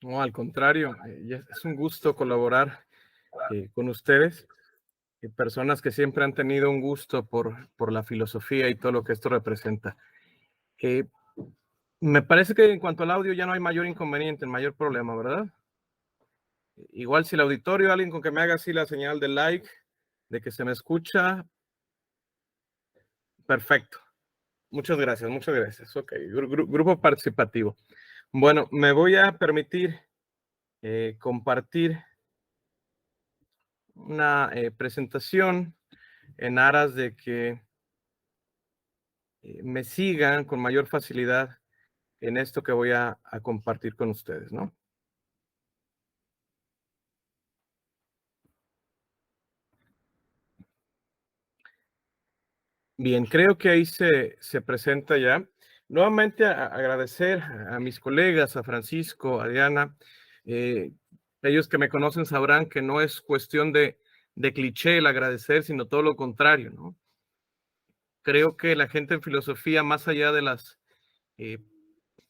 No, al contrario, es un gusto colaborar con ustedes, personas que siempre han tenido un gusto por la filosofía y todo lo que esto representa. Eh, Me parece que en cuanto al audio ya no hay mayor inconveniente, mayor problema, ¿verdad? Igual si el auditorio, alguien con que me haga así la señal de like, de que se me escucha, perfecto. Muchas gracias, muchas gracias. Ok, grupo participativo. Bueno, me voy a permitir compartir una presentación en aras de que me sigan con mayor facilidad en esto que voy a compartir con ustedes, ¿no? Bien, creo que ahí se presenta ya. Nuevamente agradecer a mis colegas, a Francisco, a Diana. eh, Ellos que me conocen sabrán que no es cuestión de cliché el agradecer, sino todo lo contrario, ¿no? Creo que la gente en filosofía, más allá de las eh,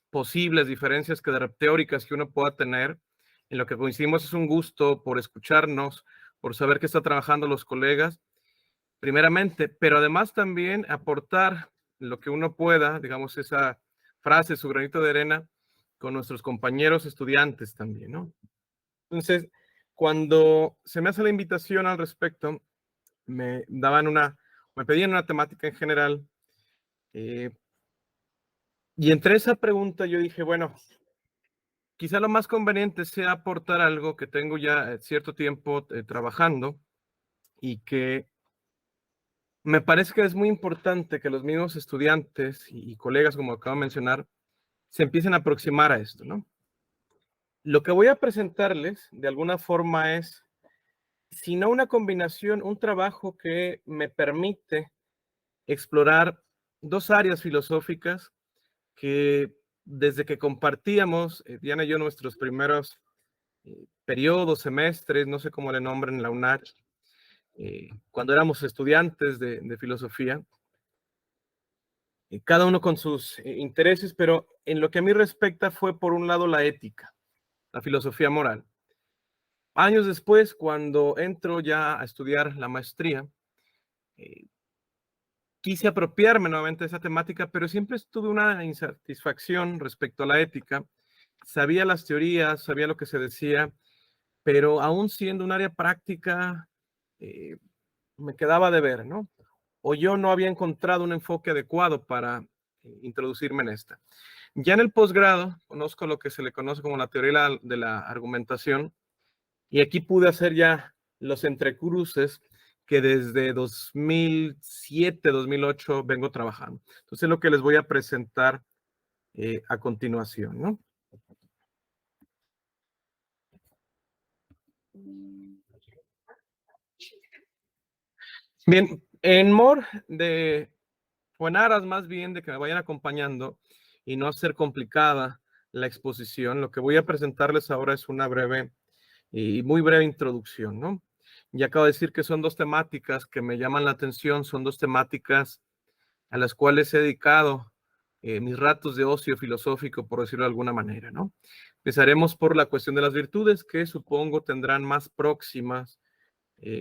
posibles diferencias teóricas que uno pueda tener, en lo que coincidimos es un gusto por escucharnos, por saber que están trabajando los colegas, primeramente, pero además también aportar lo que uno pueda, digamos, esa frase, su granito de arena, con nuestros compañeros estudiantes también, ¿no? Entonces, cuando se me hace la invitación al respecto, me daban me pedían una temática en general, eh, y entre esa pregunta yo dije, bueno, quizá lo más conveniente sea aportar algo que tengo ya cierto tiempo trabajando y que me parece que es muy importante que los mismos estudiantes y colegas, como acabo de mencionar, se empiecen a aproximar a esto, ¿no? Lo que voy a presentarles de alguna forma es, si no una combinación, un trabajo que me permite explorar dos áreas filosóficas que desde que compartíamos, Diana y yo, nuestros primeros periodos, semestres, no sé cómo le nombren en la UNACH, cuando éramos estudiantes de filosofía, cada uno con sus intereses, pero en lo que a mí respecta fue por un lado la ética, la filosofía moral. Años después, cuando entro ya a estudiar la maestría, eh, quise apropiarme nuevamente de esa temática, pero siempre tuve una insatisfacción respecto a la ética. Sabía las teorías, sabía lo que se decía, pero aún siendo un área práctica, eh, me quedaba de ver, ¿no? O yo no había encontrado un enfoque adecuado para introducirme en esta. Ya en el posgrado, conozco lo que se le conoce como la teoría de la argumentación, y aquí pude hacer ya los entrecruces que desde 2007, 2008 vengo trabajando. Entonces, lo que les voy a presentar a continuación, ¿no? Bien, o en aras más bien de que me vayan acompañando y no hacer complicada la exposición, lo que voy a presentarles ahora es una breve y muy breve introducción, ¿no? Ya acabo de decir que son dos temáticas que me llaman la atención, son dos temáticas a las cuales he dedicado mis ratos de ocio filosófico, por decirlo de alguna manera, ¿no? Empezaremos por la cuestión de las virtudes, que supongo tendrán más próximas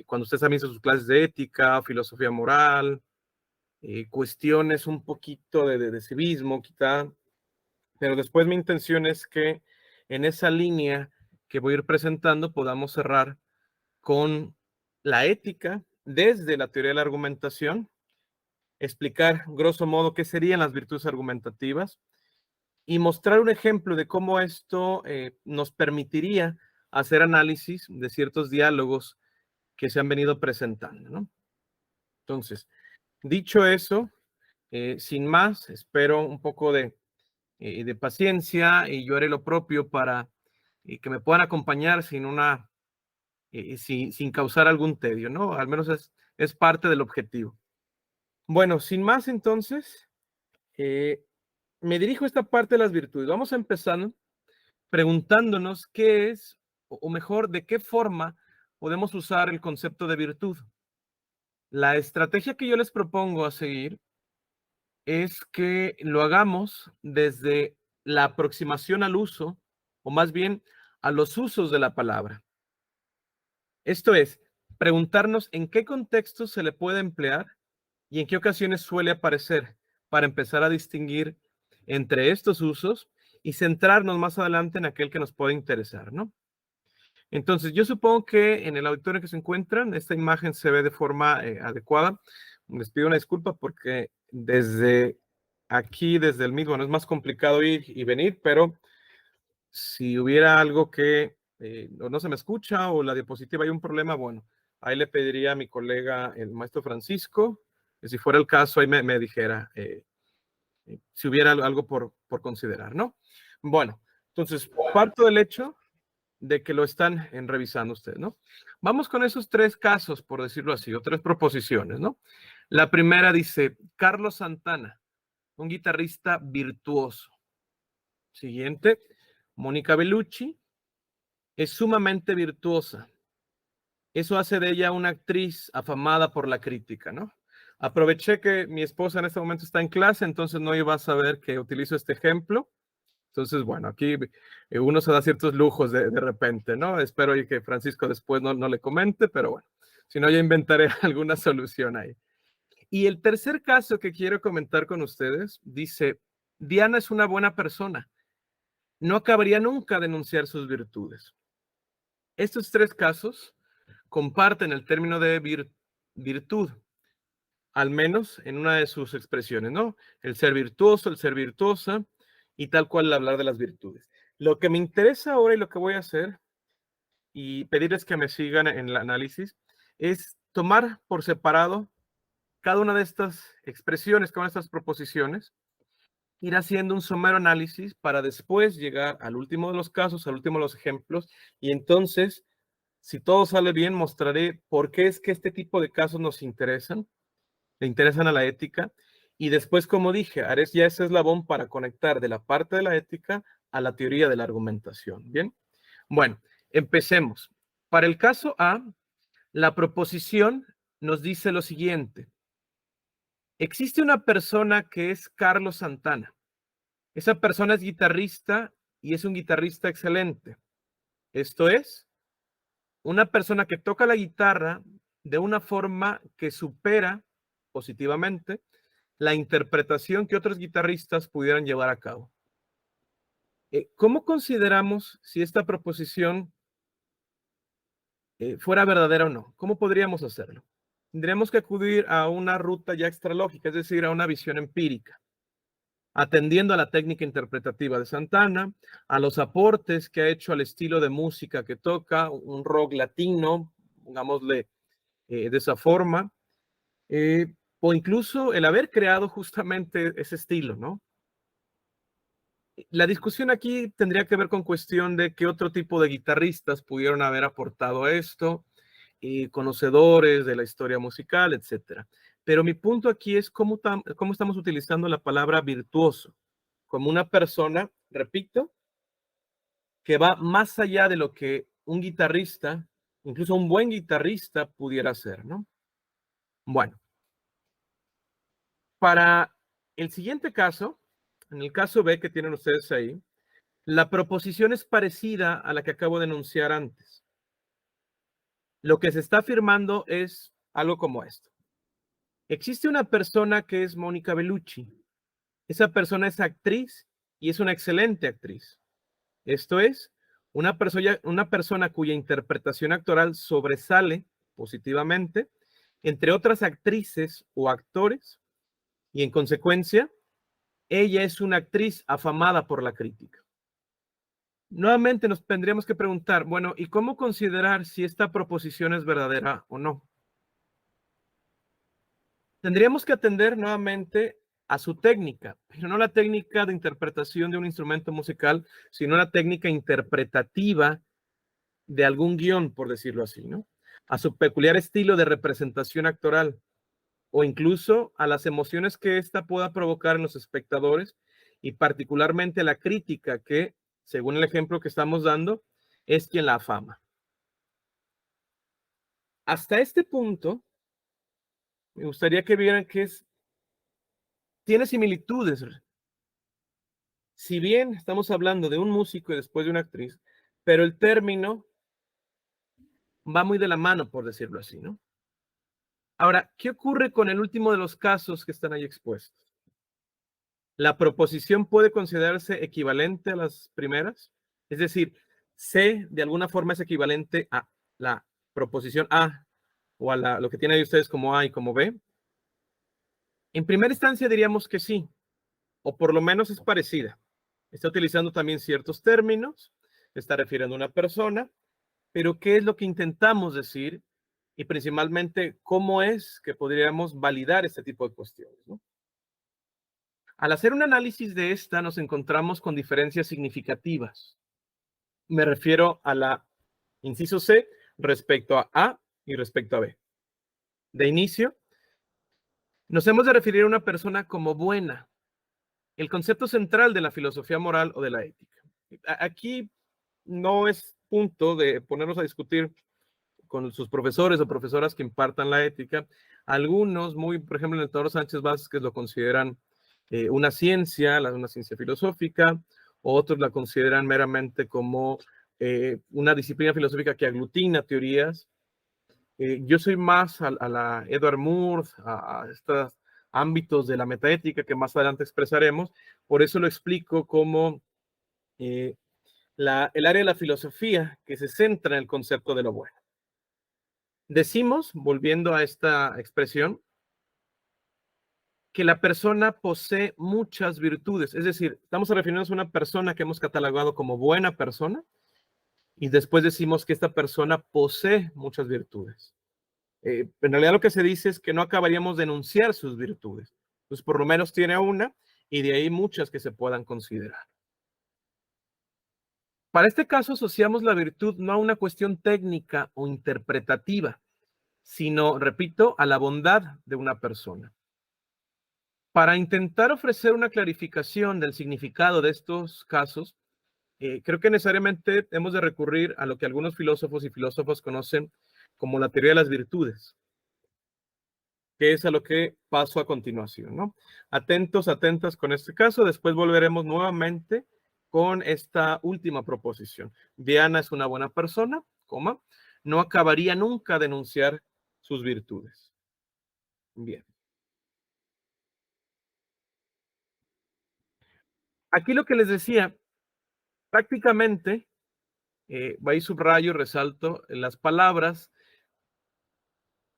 cuando ustedes han visto sus clases de ética, filosofía moral, cuestiones un poquito de civismo, quizá, pero después mi intención es que en esa línea que voy a ir presentando podamos cerrar con la ética desde la teoría de la argumentación, explicar grosso modo qué serían las virtudes argumentativas y mostrar un ejemplo de cómo esto nos permitiría hacer análisis de ciertos diálogos que se han venido presentando, ¿no? Entonces, dicho eso, sin más, espero un poco de paciencia y yo haré lo propio para que me puedan acompañar sin causar algún tedio, ¿no? Al menos es parte del objetivo. Bueno, sin más entonces, eh, me dirijo a esta parte de las virtudes. Vamos a empezar preguntándonos qué es, o mejor, de qué forma podemos usar el concepto de virtud. La estrategia que yo les propongo a seguir es que lo hagamos desde la aproximación al uso, o más bien a los usos de la palabra. Esto es, preguntarnos en qué contextos se le puede emplear y en qué ocasiones suele aparecer para empezar a distinguir entre estos usos y centrarnos más adelante en aquel que nos puede interesar, ¿no? Entonces, yo supongo que en el auditorio que se encuentran, esta imagen se ve de forma adecuada. Les pido una disculpa porque desde aquí, desde el mismo, no es más complicado ir y venir, pero si hubiera algo que no se me escucha o la diapositiva hay un problema, bueno, ahí le pediría a mi colega, el maestro Francisco, que si fuera el caso, ahí me dijera si hubiera algo por considerar, ¿no? Bueno, entonces, parto del hecho de que lo están revisando ustedes, ¿no? Vamos con esos tres casos, por decirlo así, o tres proposiciones, ¿no? La primera dice, Carlos Santana, un guitarrista virtuoso. Siguiente, Mónica Bellucci, es sumamente virtuosa. Eso hace de ella una actriz afamada por la crítica, ¿no? Aproveché que mi esposa en este momento está en clase, entonces no iba a saber que utilizo este ejemplo. Entonces, bueno, aquí uno se da ciertos lujos de repente, ¿no? Espero que Francisco después no le comente, pero bueno, si no, ya inventaré alguna solución ahí. Y el tercer caso que quiero comentar con ustedes dice, Diana es una buena persona. No acabaría nunca de denunciar sus virtudes. Estos tres casos comparten el término de virtud, al menos en una de sus expresiones, ¿no? El ser virtuoso, el ser virtuosa y tal cual hablar de las virtudes. Lo que me interesa ahora y lo que voy a hacer y pedirles que me sigan en el análisis es tomar por separado cada una de estas expresiones, cada una de estas proposiciones, ir haciendo un somero análisis para después llegar al último de los casos, al último de los ejemplos y entonces, si todo sale bien, mostraré por qué es que este tipo de casos nos interesan, le interesan a la ética y después, como dije, haré ya ese eslabón para conectar de la parte de la ética a la teoría de la argumentación. Bien, bueno, empecemos. Para el caso A, la proposición nos dice lo siguiente. Existe una persona que es Carlos Santana. Esa persona es guitarrista y es un guitarrista excelente. Esto es, una persona que toca la guitarra de una forma que supera positivamente la interpretación que otros guitarristas pudieran llevar a cabo. ¿Cómo consideramos si esta proposición fuera verdadera o no? ¿Cómo podríamos hacerlo? Tendríamos que acudir a una ruta ya extralógica, es decir, a una visión empírica, atendiendo a la técnica interpretativa de Santana, a los aportes que ha hecho al estilo de música que toca, un rock latino, pongámosle de esa forma, o incluso el haber creado justamente ese estilo, ¿no? La discusión aquí tendría que ver con cuestión de qué otro tipo de guitarristas pudieron haber aportado a esto, conocedores de la historia musical, etcétera. Pero mi punto aquí es cómo estamos utilizando la palabra virtuoso como una persona, repito, que va más allá de lo que un guitarrista, incluso un buen guitarrista, pudiera hacer, ¿no? Bueno, para el siguiente caso, en el caso B que tienen ustedes ahí, la proposición es parecida a la que acabo de enunciar antes. Lo que se está afirmando es algo como esto. Existe una persona que es Mónica Bellucci. Esa persona es actriz y es una excelente actriz. Esto es, una persona cuya interpretación actoral sobresale positivamente entre otras actrices o actores y en consecuencia, ella es una actriz afamada por la crítica. Nuevamente nos tendríamos que preguntar, bueno, ¿y cómo considerar si esta proposición es verdadera o no? Tendríamos que atender nuevamente a su técnica, pero no la técnica de interpretación de un instrumento musical, sino la técnica interpretativa de algún guión, por decirlo así, ¿no? A su peculiar estilo de representación actoral o incluso a las emociones que ésta pueda provocar en los espectadores y particularmente la crítica que, según el ejemplo que estamos dando, es quien la afama. Hasta este punto, me gustaría que vieran que tiene similitudes. Si bien estamos hablando de un músico y después de una actriz, pero el término va muy de la mano, por decirlo así, ¿no? Ahora, ¿qué ocurre con el último de los casos que están ahí expuestos? ¿La proposición puede considerarse equivalente a las primeras? Es decir, C de alguna forma es equivalente a la proposición A o a lo que tienen ahí ustedes como A y como B. En primera instancia diríamos que sí, o por lo menos es parecida. Está utilizando también ciertos términos, está refiriendo a una persona, pero ¿qué es lo que intentamos decir? Y principalmente, ¿cómo es que podríamos validar este tipo de cuestiones, ¿no? Al hacer un análisis de esta, nos encontramos con diferencias significativas. Me refiero a la inciso C respecto a A y respecto a B. De inicio, nos hemos de referir a una persona como buena, el concepto central de la filosofía moral o de la ética. Aquí no es punto de ponernos a discutir con sus profesores o profesoras que impartan la ética. Algunos, muy, por ejemplo, en el Teodoro Sánchez Vázquez lo consideran una ciencia, una ciencia filosófica, otros la consideran meramente como una disciplina filosófica que aglutina teorías. Yo soy más a la Edward Moore, a estos ámbitos de la metaética que más adelante expresaremos. Por eso lo explico como el área de la filosofía que se centra en el concepto de lo bueno. Decimos, volviendo a esta expresión, que la persona posee muchas virtudes, es decir, estamos refiriéndonos a una persona que hemos catalogado como buena persona y después decimos que esta persona posee muchas virtudes. En realidad lo que se dice es que no acabaríamos de enunciar sus virtudes, pues por lo menos tiene una y de ahí muchas que se puedan considerar. Para este caso asociamos la virtud no a una cuestión técnica o interpretativa, sino, repito, a la bondad de una persona. Para intentar ofrecer una clarificación del significado de estos casos, creo que necesariamente hemos de recurrir a lo que algunos filósofos y filósofas conocen como la teoría de las virtudes, que es a lo que paso a continuación, ¿no? Atentos, atentas con este caso, después volveremos nuevamente con esta última proposición. Diana es una buena persona, coma, no acabaría nunca de enunciar sus virtudes. Bien. Aquí lo que les decía, prácticamente, ahí subrayo, resalto las palabras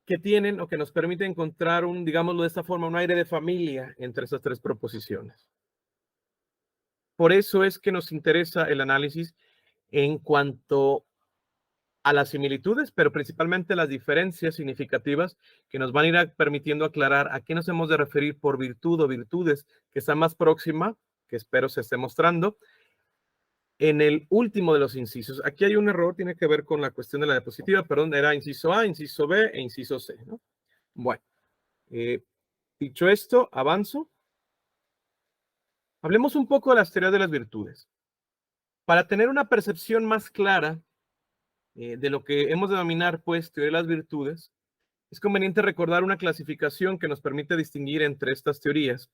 que tienen o que nos permiten encontrar un, digámoslo de esta forma, un aire de familia entre esas tres proposiciones. Por eso es que nos interesa el análisis en cuanto a las similitudes, pero principalmente las diferencias significativas que nos van a ir permitiendo aclarar a qué nos hemos de referir por virtud o virtudes que está más próxima, que espero se esté mostrando, en el último de los incisos. Aquí hay un error, tiene que ver con la cuestión de la diapositiva, perdón, era inciso A, inciso B e inciso C, ¿no? Bueno, dicho esto, avanzo. Hablemos un poco de las teorías de las virtudes. Para tener una percepción más clara de lo que hemos de denominar, pues, teoría de las virtudes, es conveniente recordar una clasificación que nos permite distinguir entre estas teorías.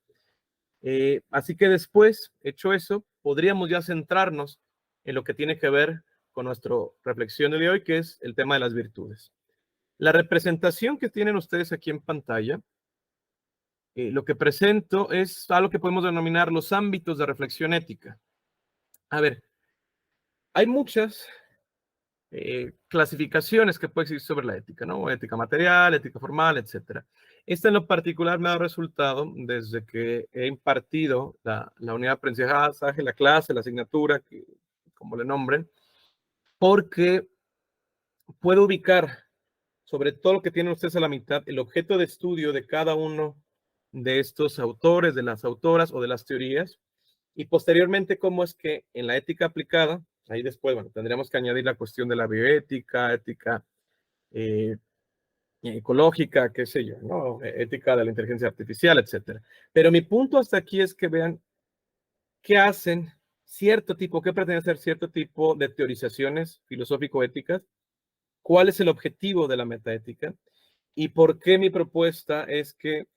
Así que después, hecho eso, podríamos ya centrarnos en lo que tiene que ver con nuestra reflexión de hoy, que es el tema de las virtudes. La representación que tienen ustedes aquí en pantalla, lo que presento es algo que podemos denominar los ámbitos de reflexión ética. A ver, hay muchas clasificaciones que puede existir sobre la ética, ¿no? Ética material, ética formal, etcétera. Esta en lo particular me ha resultado desde que he impartido la unidad de aprendizaje, la clase, la asignatura, que, como le nombren, porque puedo ubicar sobre todo lo que tienen ustedes a la mitad, el objeto de estudio de cada uno de estos autores, de las autoras o de las teorías, y posteriormente cómo es que en la ética aplicada, ahí después, bueno, tendríamos que añadir la cuestión de la bioética, ética ecológica, qué sé yo, ¿no? Ética de la inteligencia artificial, etcétera. Pero mi punto hasta aquí es que vean qué hacen cierto tipo, qué pretenden hacer cierto tipo de teorizaciones filosófico-éticas, cuál es el objetivo de la metaética y por qué mi propuesta es que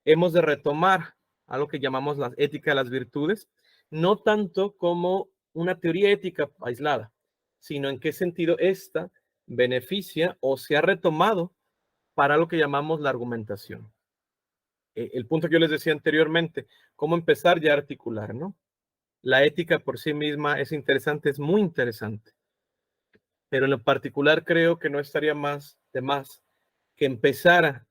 hemos de retomar algo que llamamos la ética de las virtudes, no tanto como una teoría ética aislada, sino en qué sentido esta beneficia o se ha retomado para lo que llamamos la argumentación. El punto que yo les decía anteriormente, cómo empezar ya a articular, ¿no? La ética por sí misma es interesante, es muy interesante, pero en lo particular creo que no estaría más de más que empezara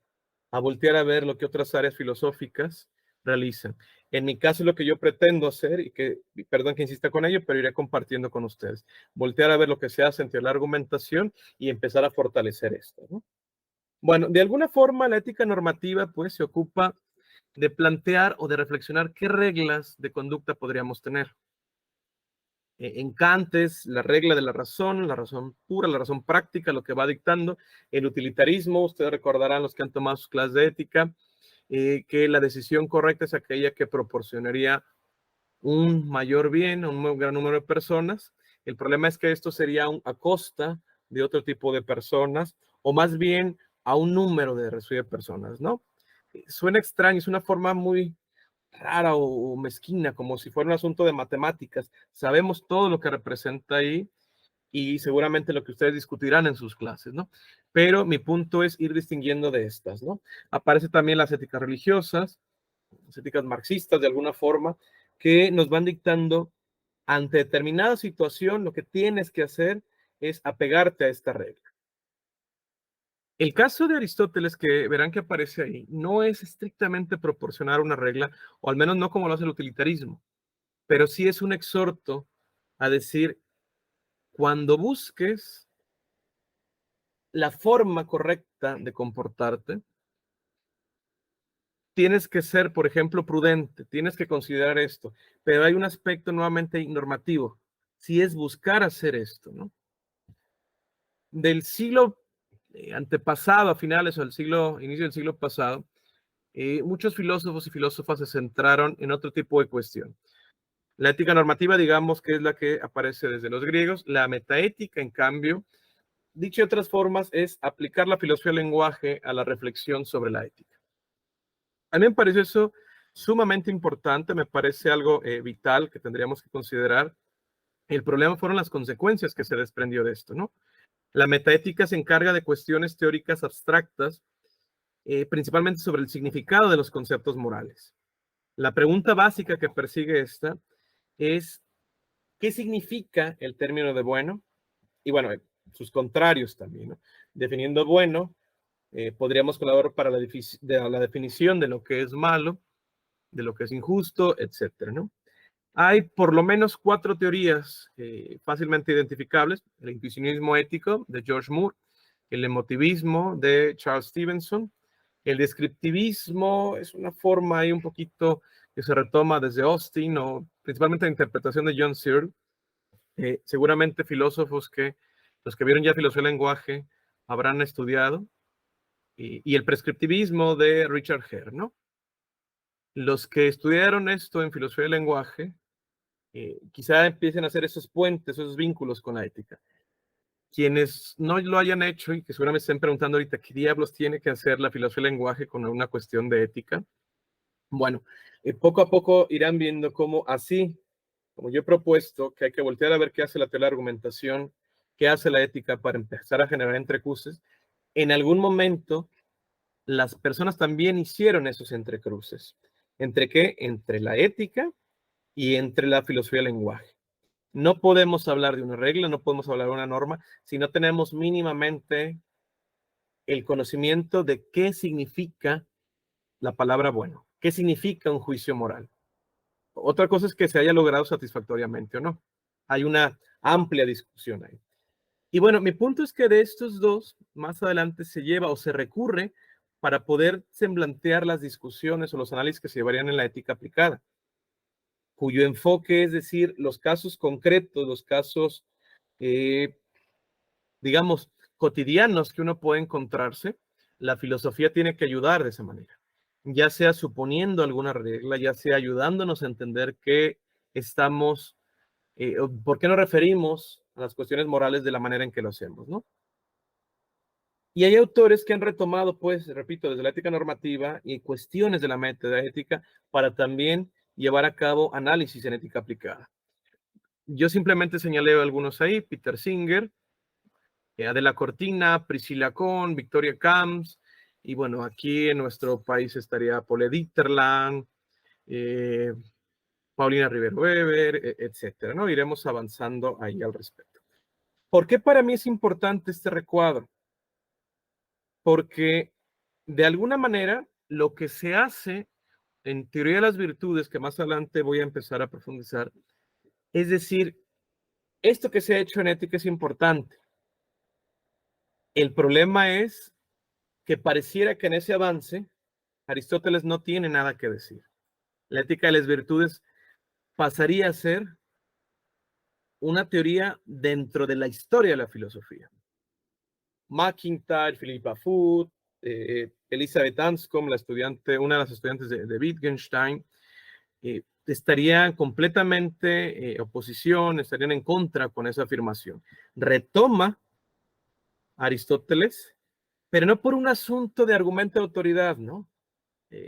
a voltear a ver lo que otras áreas filosóficas realizan. En mi caso, lo que yo pretendo hacer, y que, perdón que insista con ello, pero iré compartiendo con ustedes, voltear a ver lo que se hace entre la argumentación y empezar a fortalecer esto, ¿no? Bueno, de alguna forma la ética normativa pues se ocupa de plantear o de reflexionar qué reglas de conducta podríamos tener. En Kant es la regla de la razón pura, la razón práctica, lo que va dictando. El utilitarismo, ustedes recordarán los que han tomado sus clases de ética, que la decisión correcta es aquella que proporcionaría un mayor bien a un gran número de personas. El problema es que esto sería a costa de otro tipo de personas, o más bien a un número de personas, ¿no? Suena extraño, es una forma muy rara o mezquina, como si fuera un asunto de matemáticas. Sabemos todo lo que representa ahí y seguramente lo que ustedes discutirán en sus clases, ¿no? Pero mi punto es ir distinguiendo de estas, ¿no? Aparecen también las éticas religiosas, las éticas marxistas de alguna forma, que nos van dictando ante determinada situación lo que tienes que hacer es apegarte a esta regla. El caso de Aristóteles, que verán que aparece ahí, no es estrictamente proporcionar una regla, o al menos no como lo hace el utilitarismo, pero sí es un exhorto a decir, cuando busques la forma correcta de comportarte, tienes que ser, por ejemplo, prudente, tienes que considerar esto, pero hay un aspecto nuevamente normativo, si es buscar hacer esto, ¿no? Del siglo antepasado, a finales o del siglo, inicio del siglo pasado, muchos filósofos y filósofas se centraron en otro tipo de cuestión. La ética normativa, digamos que es la que aparece desde los griegos. La metaética, en cambio, dicho de otras formas, es aplicar la filosofía del lenguaje a la reflexión sobre la ética. A mí me parece eso sumamente importante, me parece algo vital que tendríamos que considerar. El problema fueron las consecuencias que se desprendió de esto, ¿no? La metaética se encarga de cuestiones teóricas abstractas, principalmente sobre el significado de los conceptos morales. La pregunta básica que persigue esta es, ¿qué significa el término de bueno? Y bueno, sus contrarios también, ¿no? Definiendo bueno, podríamos colaborar para la definición de lo que es malo, de lo que es injusto, etcétera, ¿no? Hay por lo menos 4 teorías fácilmente identificables: el intuicionismo ético de George Moore, el emotivismo de Charles Stevenson, el descriptivismo es una forma ahí un poquito que se retoma desde Austin, o principalmente la interpretación de John Searle. Seguramente filósofos que los que vieron ya filosofía del lenguaje habrán estudiado, y el prescriptivismo de Richard Hare, ¿no? Los que estudiaron esto en filosofía del lenguaje quizá empiecen a hacer esos puentes, esos vínculos con la ética. Quienes no lo hayan hecho y que seguramente estén preguntando ahorita qué diablos tiene que hacer la filosofía del lenguaje con una cuestión de ética, bueno, poco a poco irán viendo cómo así, como yo he propuesto, que hay que voltear a ver qué hace la teoría de argumentación, qué hace la ética para empezar a generar entrecruces. En algún momento, las personas también hicieron esos entrecruces. ¿Entre qué? Entre la ética y entre la filosofía del lenguaje. No podemos hablar de una regla, no podemos hablar de una norma, si no tenemos mínimamente el conocimiento de qué significa la palabra bueno, qué significa un juicio moral. Otra cosa es que se haya logrado satisfactoriamente o no. Hay una amplia discusión ahí. Y bueno, mi punto es que de estos dos, más adelante se lleva o se recurre para poder semblantear las discusiones o los análisis que se llevarían en la ética aplicada, cuyo enfoque es decir, los casos concretos, los casos, digamos, cotidianos que uno puede encontrarse. La filosofía tiene que ayudar de esa manera, ya sea suponiendo alguna regla, ya sea ayudándonos a entender qué estamos, por qué nos referimos a las cuestiones morales de la manera en que lo hacemos, ¿no? Y hay autores que han retomado, pues, repito, desde la ética normativa y cuestiones de la metaética para también llevar a cabo análisis en ética aplicada. Yo simplemente señalé algunos ahí: Peter Singer, Adela Cortina, Priscilla Kohn, Victoria Camps, y bueno, aquí en nuestro país estaría Paule Dieterland, Paulina Rivero Weber, etcétera, ¿no? Iremos avanzando ahí al respecto. ¿Por qué para mí es importante este recuadro? Porque de alguna manera lo que se hace en teoría de las virtudes, que más adelante voy a empezar a profundizar, es decir, esto que se ha hecho en ética es importante. El problema es que pareciera que en ese avance Aristóteles no tiene nada que decir. La ética de las virtudes pasaría a ser una teoría dentro de la historia de la filosofía. McIntyre, Philippa Foot, Elizabeth Anscombe, la estudiante, una de las estudiantes de Wittgenstein, estarían completamente oposición, estarían en contra con esa afirmación. Retoma Aristóteles, pero no por un asunto de argumento de autoridad, ¿no?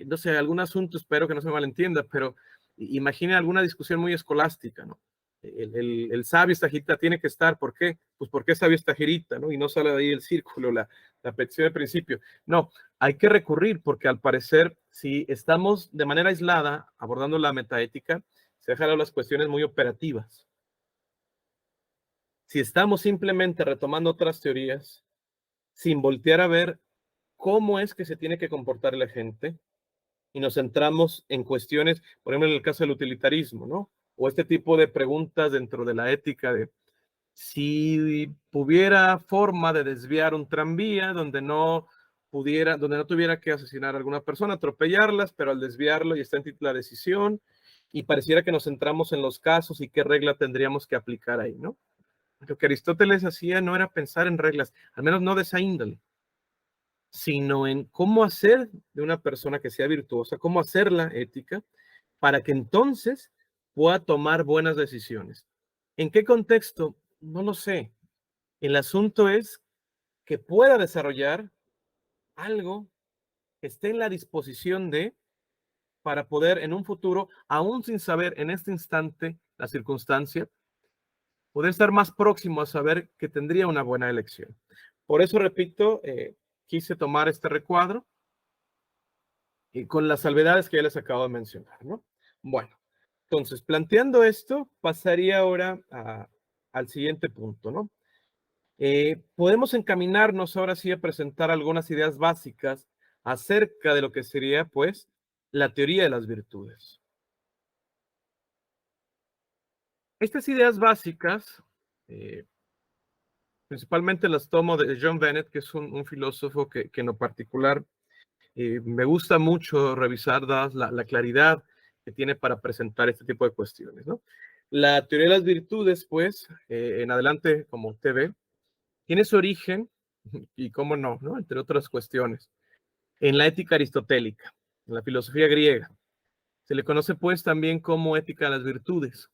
No sé, algún asunto, espero que no se malentienda, pero imaginen alguna discusión muy escolástica, ¿no? El sabio esta girita tiene que estar, ¿por qué? Pues porque es sabio esta girita, ¿no? Y no sale de ahí el círculo, la petición de principio. No, hay que recurrir porque al parecer, si estamos de manera aislada abordando la metaética, se dejan las cuestiones muy operativas. Si estamos simplemente retomando otras teorías, sin voltear a ver cómo es que se tiene que comportar la gente, y nos centramos en cuestiones, por ejemplo, en el caso del utilitarismo, ¿no? O este tipo de preguntas dentro de la ética de si hubiera forma de desviar un tranvía donde no tuviera que asesinar a alguna persona, atropellarlas, pero al desviarlo y está en la decisión, y pareciera que nos centramos en los casos y qué regla tendríamos que aplicar ahí, ¿no? Lo que Aristóteles hacía no era pensar en reglas, al menos no de esa índole, sino en cómo hacer de una persona que sea virtuosa, cómo hacerla ética, para que entonces pueda tomar buenas decisiones. ¿En qué contexto? No lo sé. El asunto es que pueda desarrollar algo que esté en la disposición de, para poder en un futuro, aún sin saber en este instante la circunstancia, poder estar más próximo a saber que tendría una buena elección. Por eso, repito, quise tomar este recuadro y con las salvedades que ya les acabo de mencionar, ¿no? Bueno, entonces, planteando esto, pasaría ahora al siguiente punto, ¿no? Podemos encaminarnos ahora sí a presentar algunas ideas básicas acerca de lo que sería, pues, la teoría de las virtudes. Estas ideas básicas, eh, principalmente las tomo de John Bennett, que es un filósofo que en lo particular me gusta mucho revisar la claridad que tiene para presentar este tipo de cuestiones, ¿no? La teoría de las virtudes, pues, en adelante, como usted ve, tiene su origen, y cómo no, ¿no? Entre otras cuestiones, en la ética aristotélica, en la filosofía griega. Se le conoce, pues, también como ética de las virtudes.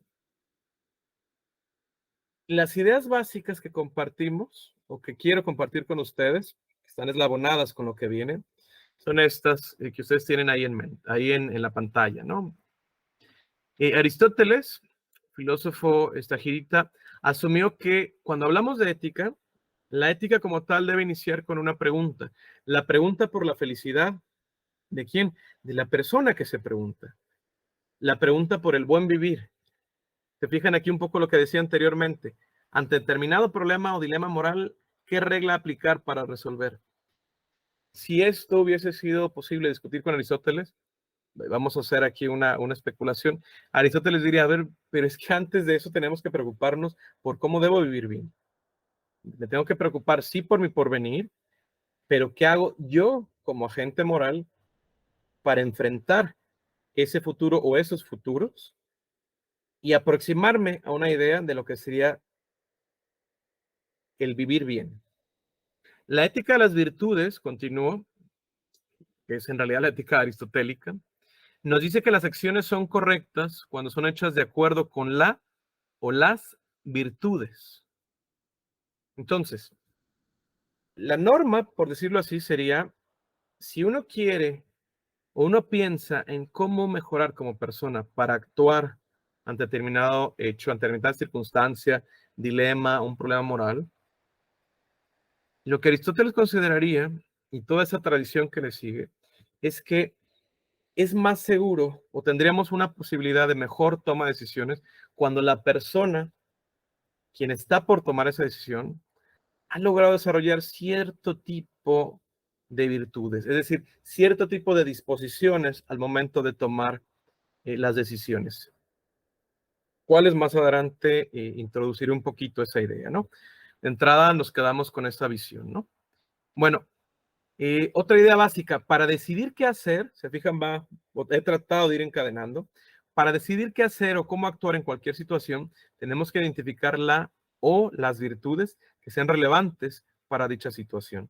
Las ideas básicas que compartimos, o que quiero compartir con ustedes, que están eslabonadas con lo que viene, son estas que ustedes tienen ahí en la pantalla, ¿no? Aristóteles, filósofo estagirita, asumió que cuando hablamos de ética, la ética como tal debe iniciar con una pregunta. La pregunta por la felicidad, ¿de quién? De la persona que se pregunta. La pregunta por el buen vivir. Se fijan aquí un poco lo que decía anteriormente. Ante determinado problema o dilema moral, ¿qué regla aplicar para resolver? Si esto hubiese sido posible discutir con Aristóteles, vamos a hacer aquí una especulación. Aristóteles diría, a ver, pero es que antes de eso tenemos que preocuparnos por cómo debo vivir bien. Me tengo que preocupar, sí, por mi porvenir, pero ¿qué hago yo como agente moral para enfrentar ese futuro o esos futuros y aproximarme a una idea de lo que sería el vivir bien? La ética de las virtudes, continúo, que es en realidad la ética aristotélica, nos dice que las acciones son correctas cuando son hechas de acuerdo con la o las virtudes. Entonces, la norma, por decirlo así, sería, si uno quiere o uno piensa en cómo mejorar como persona para actuar ante determinado hecho, ante determinada circunstancia, dilema, un problema moral. Lo que Aristóteles consideraría, y toda esa tradición que le sigue, es que es más seguro o tendríamos una posibilidad de mejor toma de decisiones cuando la persona, quien está por tomar esa decisión, ha logrado desarrollar cierto tipo de virtudes, es decir, cierto tipo de disposiciones al momento de tomar las decisiones. ¿Cuál es más adelante? Introducir un poquito esa idea, ¿no? De entrada nos quedamos con esta visión, ¿no? Bueno, otra idea básica, para decidir qué hacer, se fijan, he tratado de ir encadenando, para decidir qué hacer o cómo actuar en cualquier situación, tenemos que identificar la o las virtudes que sean relevantes para dicha situación.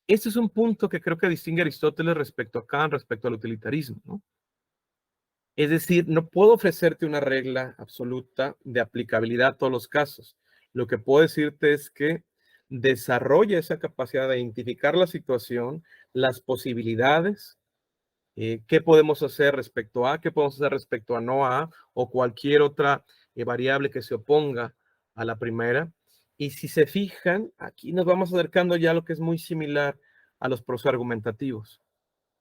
Este es un punto que creo que distingue a Aristóteles respecto a Kant, respecto al utilitarismo, ¿no? Es decir, no puedo ofrecerte una regla absoluta de aplicabilidad a todos los casos. Lo que puedo decirte es que desarrolla esa capacidad de identificar la situación, las posibilidades, qué podemos hacer respecto a, qué podemos hacer respecto a no a, o cualquier otra variable que se oponga a la primera. Y si se fijan, aquí nos vamos acercando ya a lo que es muy similar a los procesos argumentativos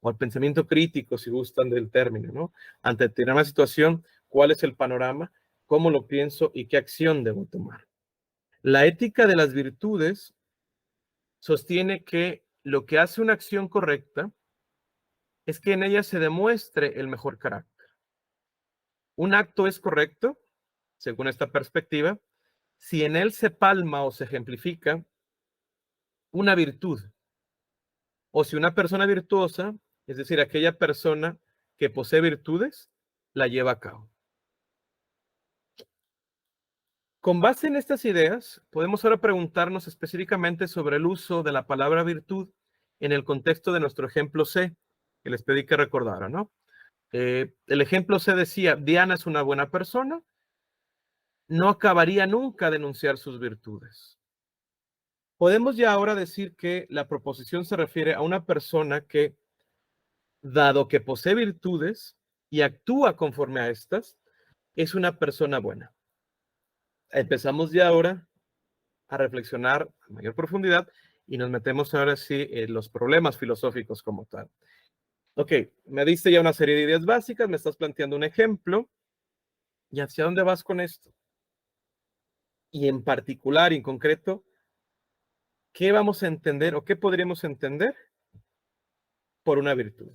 o al pensamiento crítico, si gustan del término, ¿no? Ante una situación, ¿cuál es el panorama? ¿Cómo lo pienso y qué acción debo tomar? La ética de las virtudes sostiene que lo que hace una acción correcta es que en ella se demuestre el mejor carácter. Un acto es correcto, según esta perspectiva, si en él se palma o se ejemplifica una virtud, o si una persona virtuosa, es decir, aquella persona que posee virtudes, la lleva a cabo. Con base en estas ideas, podemos ahora preguntarnos específicamente sobre el uso de la palabra virtud en el contexto de nuestro ejemplo C, que les pedí que recordaran, ¿no? El ejemplo C decía, Diana es una buena persona, no acabaría nunca de enunciar sus virtudes. Podemos ya ahora decir que la proposición se refiere a una persona que, dado que posee virtudes y actúa conforme a estas, es una persona buena. Empezamos ya ahora a reflexionar a mayor profundidad y nos metemos ahora sí en los problemas filosóficos como tal. Ok, me diste ya una serie de ideas básicas, me estás planteando un ejemplo. ¿Y hacia dónde vas con esto? Y en particular, en concreto, ¿qué vamos a entender o qué podríamos entender por una virtud?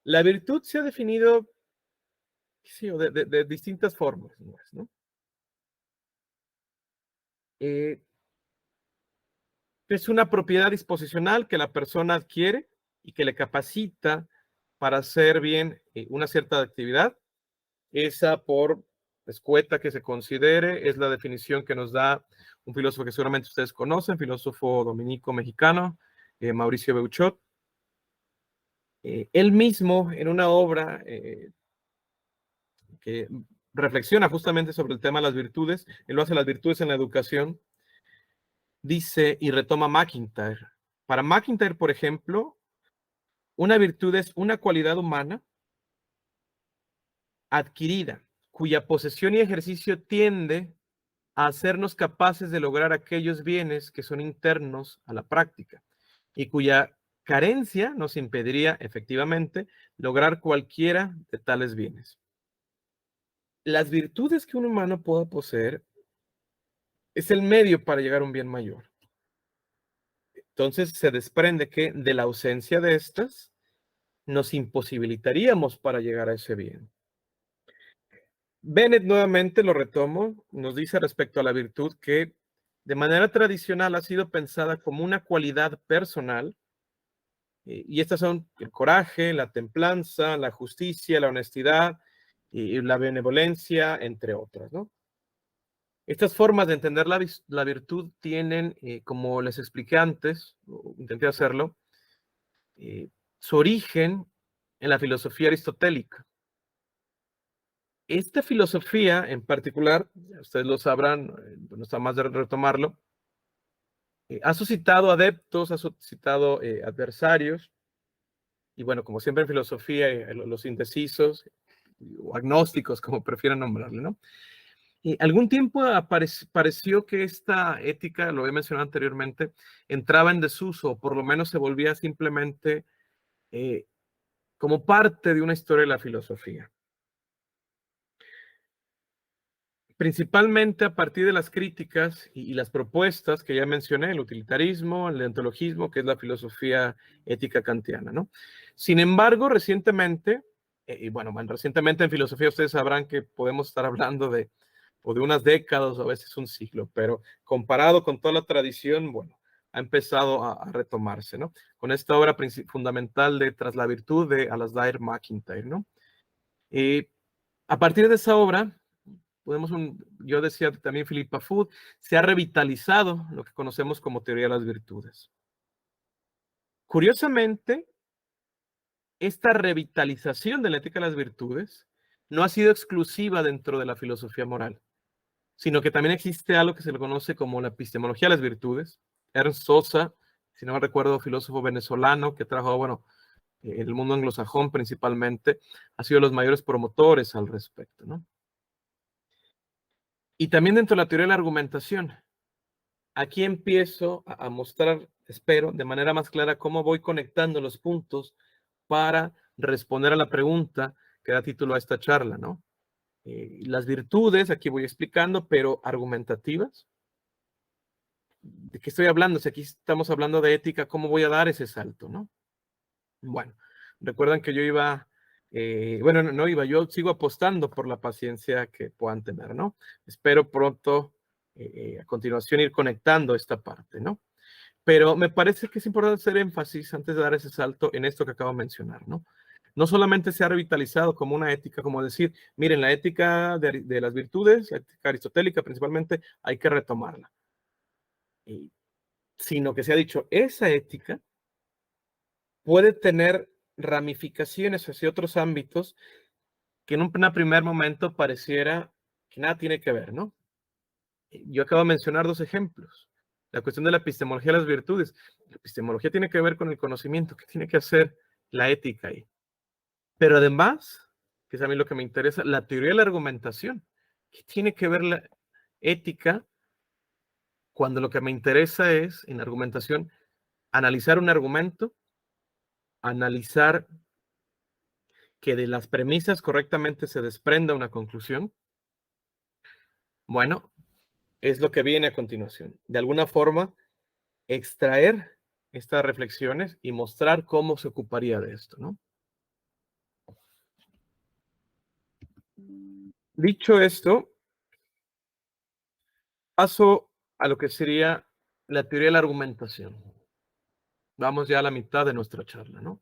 La virtud se ha definido sí, de distintas formas, ¿no? Es una propiedad disposicional que la persona adquiere y que le capacita para hacer bien una cierta actividad. Esa, por escueta que se considere, es la definición que nos da un filósofo que seguramente ustedes conocen, filósofo dominico mexicano, Mauricio Beuchot. Él mismo, en una obra que reflexiona justamente sobre el tema de las virtudes, él lo hace las virtudes en la educación, dice y retoma MacIntyre. Para MacIntyre, por ejemplo, una virtud es una cualidad humana adquirida, cuya posesión y ejercicio tiende a hacernos capaces de lograr aquellos bienes que son internos a la práctica y cuya carencia nos impediría efectivamente lograr cualquiera de tales bienes. Las virtudes que un humano pueda poseer es el medio para llegar a un bien mayor. Entonces se desprende que de la ausencia de estas nos imposibilitaríamos para llegar a ese bien. Bennett nuevamente lo retomo, nos dice respecto a la virtud que de manera tradicional ha sido pensada como una cualidad personal y estas son el coraje, la templanza, la justicia, la honestidad y la benevolencia, entre otras, ¿no? Estas formas de entender la virtud tienen, como les expliqué antes, intenté hacerlo, su origen en la filosofía aristotélica. Esta filosofía en particular, ustedes lo sabrán, no está más de retomarlo, ha suscitado adeptos, ha suscitado adversarios, y bueno, como siempre en filosofía, los indecisos o agnósticos, como prefieran nombrarle, ¿no? Y algún tiempo pareció que esta ética, lo he mencionado anteriormente, entraba en desuso, o por lo menos se volvía simplemente como parte de una historia de la filosofía. Principalmente a partir de las críticas y las propuestas que ya mencioné, el utilitarismo, el deontologismo, que es la filosofía ética kantiana, ¿no? Sin embargo, recientemente, y bueno, recientemente en filosofía ustedes sabrán que podemos estar hablando de o de unas décadas o a veces un siglo, pero comparado con toda la tradición, bueno, ha empezado a retomarse, ¿no? Con esta obra fundamental de Tras la virtud de Alasdair MacIntyre, ¿no? Y a partir de esa obra, yo decía también Philippa Foot, se ha revitalizado lo que conocemos como teoría de las virtudes. Curiosamente, esta revitalización de la ética de las virtudes no ha sido exclusiva dentro de la filosofía moral, sino que también existe algo que se le conoce como la epistemología de las virtudes. Ernst Sosa, si no me recuerdo, filósofo venezolano que trabajó, bueno, en el mundo anglosajón principalmente, ha sido los mayores promotores al respecto, ¿no? Y también dentro de la teoría de la argumentación, aquí empiezo a mostrar, espero, de manera más clara cómo voy conectando los puntos para responder a la pregunta que da título a esta charla, ¿no? Las virtudes, aquí voy explicando, pero argumentativas. ¿De qué estoy hablando? Si aquí estamos hablando de ética, ¿cómo voy a dar ese salto, no? Bueno, recuerdan que yo iba, bueno, no iba, yo sigo apostando por la paciencia que puedan tener, ¿no? Espero pronto, a continuación, ir conectando esta parte, ¿no? Pero me parece que es importante hacer énfasis antes de dar ese salto en esto que acabo de mencionar, ¿no? No solamente se ha revitalizado como una ética, como decir, miren, la ética de las virtudes, la ética aristotélica principalmente, hay que retomarla. Sino que se ha dicho, esa ética puede tener ramificaciones hacia otros ámbitos que en un primer momento pareciera que nada tiene que ver, ¿no? Yo acabo de mencionar dos ejemplos. La cuestión de la epistemología de las virtudes. La epistemología tiene que ver con el conocimiento. ¿Qué tiene que hacer la ética ahí? Pero además, que es a mí lo que me interesa, la teoría de la argumentación. ¿Qué tiene que ver la ética cuando lo que me interesa es, en argumentación, analizar un argumento, analizar que de las premisas correctamente se desprenda una conclusión? Bueno, es lo que viene a continuación. De alguna forma, extraer estas reflexiones y mostrar cómo se ocuparía de esto, ¿no? Dicho esto, paso a lo que sería la teoría de la argumentación. Vamos ya a la mitad de nuestra charla, ¿no?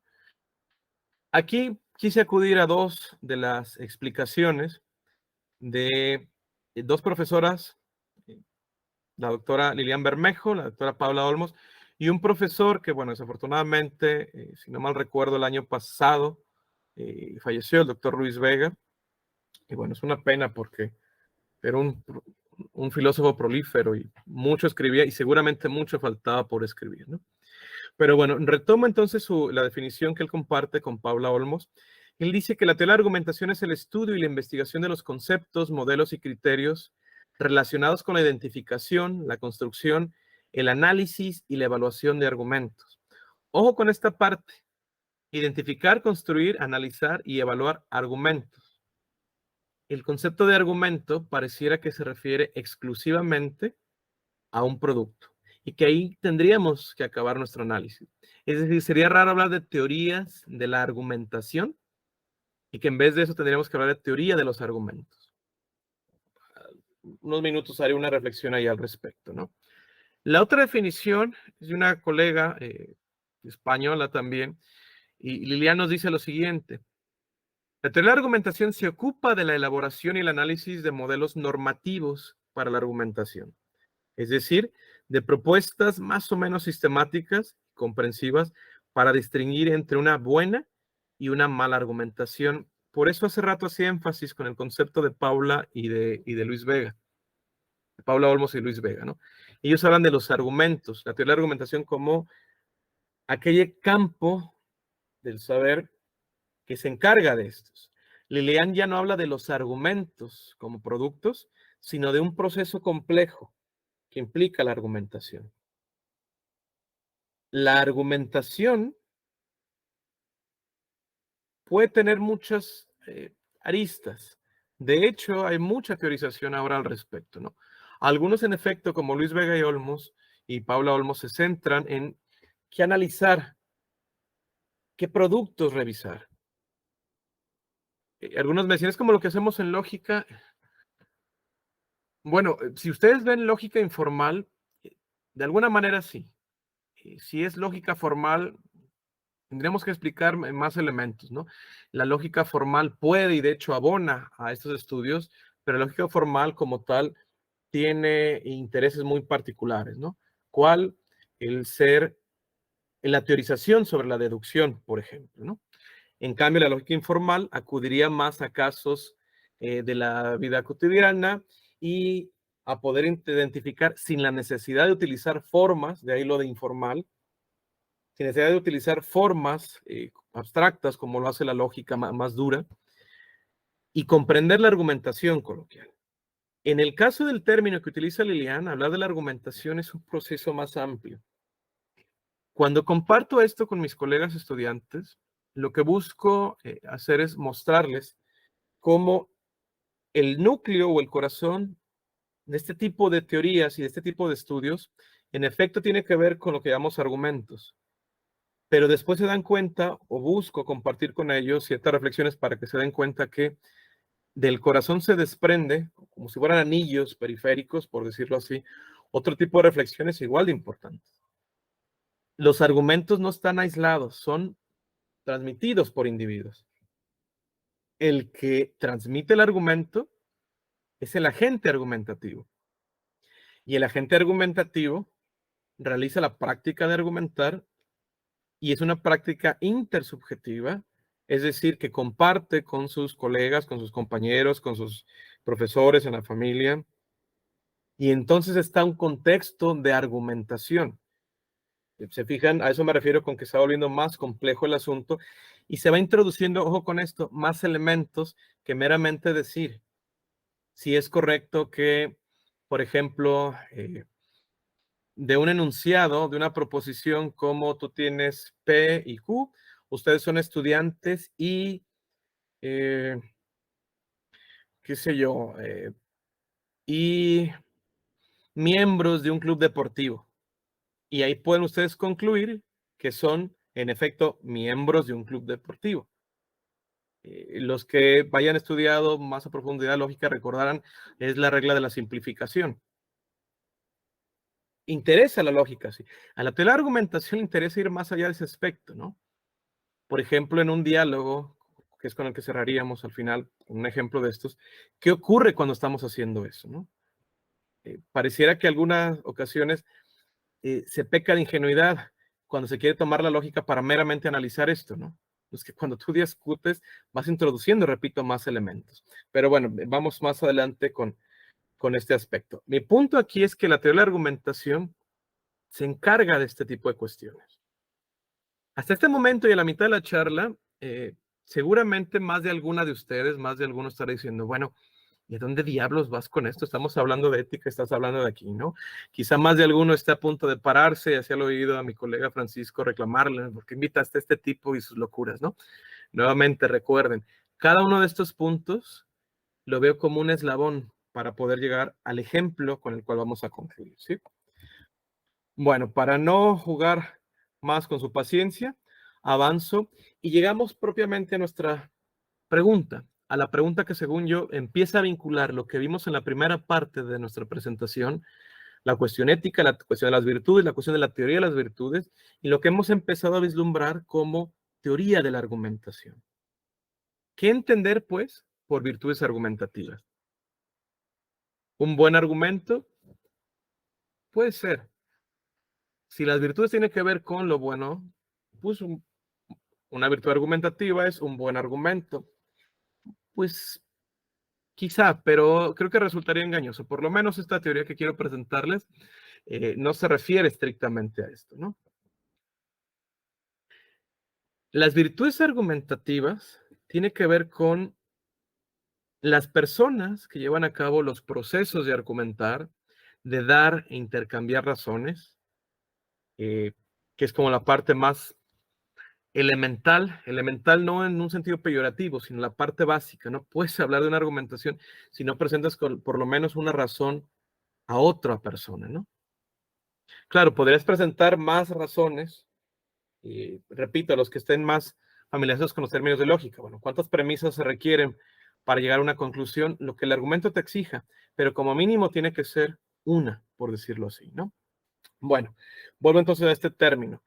Aquí quise acudir a dos de las explicaciones de dos profesoras, la doctora Lilian Bermejo, la doctora Paula Olmos, y un profesor que, bueno, desafortunadamente, si no mal recuerdo, el año pasado falleció, el doctor Luis Vega. Y bueno, es una pena porque era un filósofo prolífero y mucho escribía y seguramente mucho faltaba por escribir, ¿no? Pero bueno, retomo entonces la definición que él comparte con Paula Olmos. Él dice que la teoría de la argumentación es el estudio y la investigación de los conceptos, modelos y criterios relacionados con la identificación, la construcción, el análisis y la evaluación de argumentos. Ojo con esta parte: identificar, construir, analizar y evaluar argumentos. El concepto de argumento pareciera que se refiere exclusivamente a un producto y que ahí tendríamos que acabar nuestro análisis. Es decir, sería raro hablar de teorías de la argumentación y que en vez de eso tendríamos que hablar de teoría de los argumentos. Unos minutos haré una reflexión ahí al respecto, ¿no? La otra definición es de una colega española también, y Lilian nos dice lo siguiente: la teoría de la argumentación se ocupa de la elaboración y el análisis de modelos normativos para la argumentación, es decir, de propuestas más o menos sistemáticas, comprensivas, para distinguir entre una buena y una mala argumentación. Por eso hace rato hacía énfasis con el concepto de Paula y de Luis Vega, de Paula Olmos y Luis Vega, ¿no? Ellos hablan de los argumentos, la teoría de la argumentación como aquel campo del saber que se encarga de estos. Lilian ya no habla de los argumentos como productos, sino de un proceso complejo que implica la argumentación. La argumentación puede tener muchas aristas. De hecho, hay mucha teorización ahora al respecto, ¿no? Algunos, en efecto, como Luis Vega y Olmos y Paula Olmos, se centran en qué analizar, qué productos revisar. Algunos me decían, es como lo que hacemos en lógica. Bueno, si ustedes ven lógica informal, de alguna manera sí. Si es lógica formal, tendríamos que explicar más elementos, ¿no? La lógica formal puede y de hecho abona a estos estudios, pero la lógica formal como tal tiene intereses muy particulares, ¿no? ¿Cuál? El ser en la teorización sobre la deducción, por ejemplo, ¿no? En cambio, la lógica informal acudiría más a casos de la vida cotidiana y a poder identificar sin la necesidad de utilizar formas, de ahí lo de informal, sin necesidad de utilizar formas abstractas como lo hace la lógica más dura, y comprender la argumentación coloquial. En el caso del término que utiliza Lilian, hablar de la argumentación es un proceso más amplio. Cuando comparto esto con mis colegas estudiantes, lo que busco hacer es mostrarles cómo el núcleo o el corazón de este tipo de teorías y de este tipo de estudios, en efecto, tiene que ver con lo que llamamos argumentos. Pero después se dan cuenta, o busco compartir con ellos ciertas reflexiones para que se den cuenta que del corazón se desprende, como si fueran anillos periféricos, por decirlo así, otro tipo de reflexiones igual de importantes. Los argumentos no están aislados, son transmitidos por individuos. El que transmite el argumento es el agente argumentativo. Y el agente argumentativo realiza la práctica de argumentar y es una práctica intersubjetiva, es decir, que comparte con sus colegas, con sus compañeros, con sus profesores en la familia. Y entonces está un contexto de argumentación. Se fijan, a eso me refiero con que se va volviendo más complejo el asunto y se va introduciendo, ojo con esto, más elementos que meramente decir si es correcto que, por ejemplo, de un enunciado, de una proposición como tú tienes P y Q, ustedes son estudiantes y, qué sé yo, y miembros de un club deportivo. Y ahí pueden ustedes concluir que son, en efecto, miembros de un club deportivo. Los que vayan estudiado más a profundidad lógica recordarán, es la regla de la simplificación. Interesa la lógica, sí. A la teoría de la argumentación interesa ir más allá de ese aspecto, ¿no? Por ejemplo, en un diálogo, que es con el que cerraríamos al final, un ejemplo de estos, ¿qué ocurre cuando estamos haciendo eso, no? Pareciera que algunas ocasiones se peca de ingenuidad cuando se quiere tomar la lógica para meramente analizar esto, ¿no? Es que cuando tú discutes vas introduciendo, repito, más elementos. Pero bueno, vamos más adelante con este aspecto. Mi punto aquí es que la teoría de la argumentación se encarga de este tipo de cuestiones. Hasta este momento y a la mitad de la charla, seguramente más de alguna de ustedes, más de alguno estará diciendo, bueno, ¿y a dónde diablos vas con esto? Estamos hablando de ética, estás hablando de aquí, ¿no? Quizá más de alguno esté a punto de pararse, así lo oído a mi colega Francisco reclamarle, ¿por qué invitaste a este tipo y sus locuras, no? Nuevamente recuerden, cada uno de estos puntos lo veo como un eslabón para poder llegar al ejemplo con el cual vamos a concluir, ¿sí? Bueno, para no jugar más con su paciencia, avanzo y llegamos propiamente a nuestra pregunta, a la pregunta que según yo empieza a vincular lo que vimos en la primera parte de nuestra presentación, la cuestión ética, la cuestión de las virtudes, la cuestión de la teoría de las virtudes y lo que hemos empezado a vislumbrar como teoría de la argumentación. ¿Qué entender, pues, por virtudes argumentativas? Un buen argumento puede ser. Si las virtudes tienen que ver con lo bueno, pues una virtud argumentativa es un buen argumento. Pues quizá, pero creo que resultaría engañoso. Por lo menos esta teoría que quiero presentarles no se refiere estrictamente a esto, ¿no? Las virtudes argumentativas tienen que ver con las personas que llevan a cabo los procesos de argumentar, de dar e intercambiar razones, eh, que es como la parte más elemental no en un sentido peyorativo, sino la parte básica. No puedes hablar de una argumentación si no presentas por lo menos una razón a otra persona, ¿no? Claro, podrías presentar más razones, y repito, a los que estén más familiarizados con los términos de lógica. Bueno, ¿cuántas premisas se requieren para llegar a una conclusión? Lo que el argumento te exija, pero como mínimo tiene que ser una, por decirlo así, ¿no? Bueno, vuelvo entonces a este término.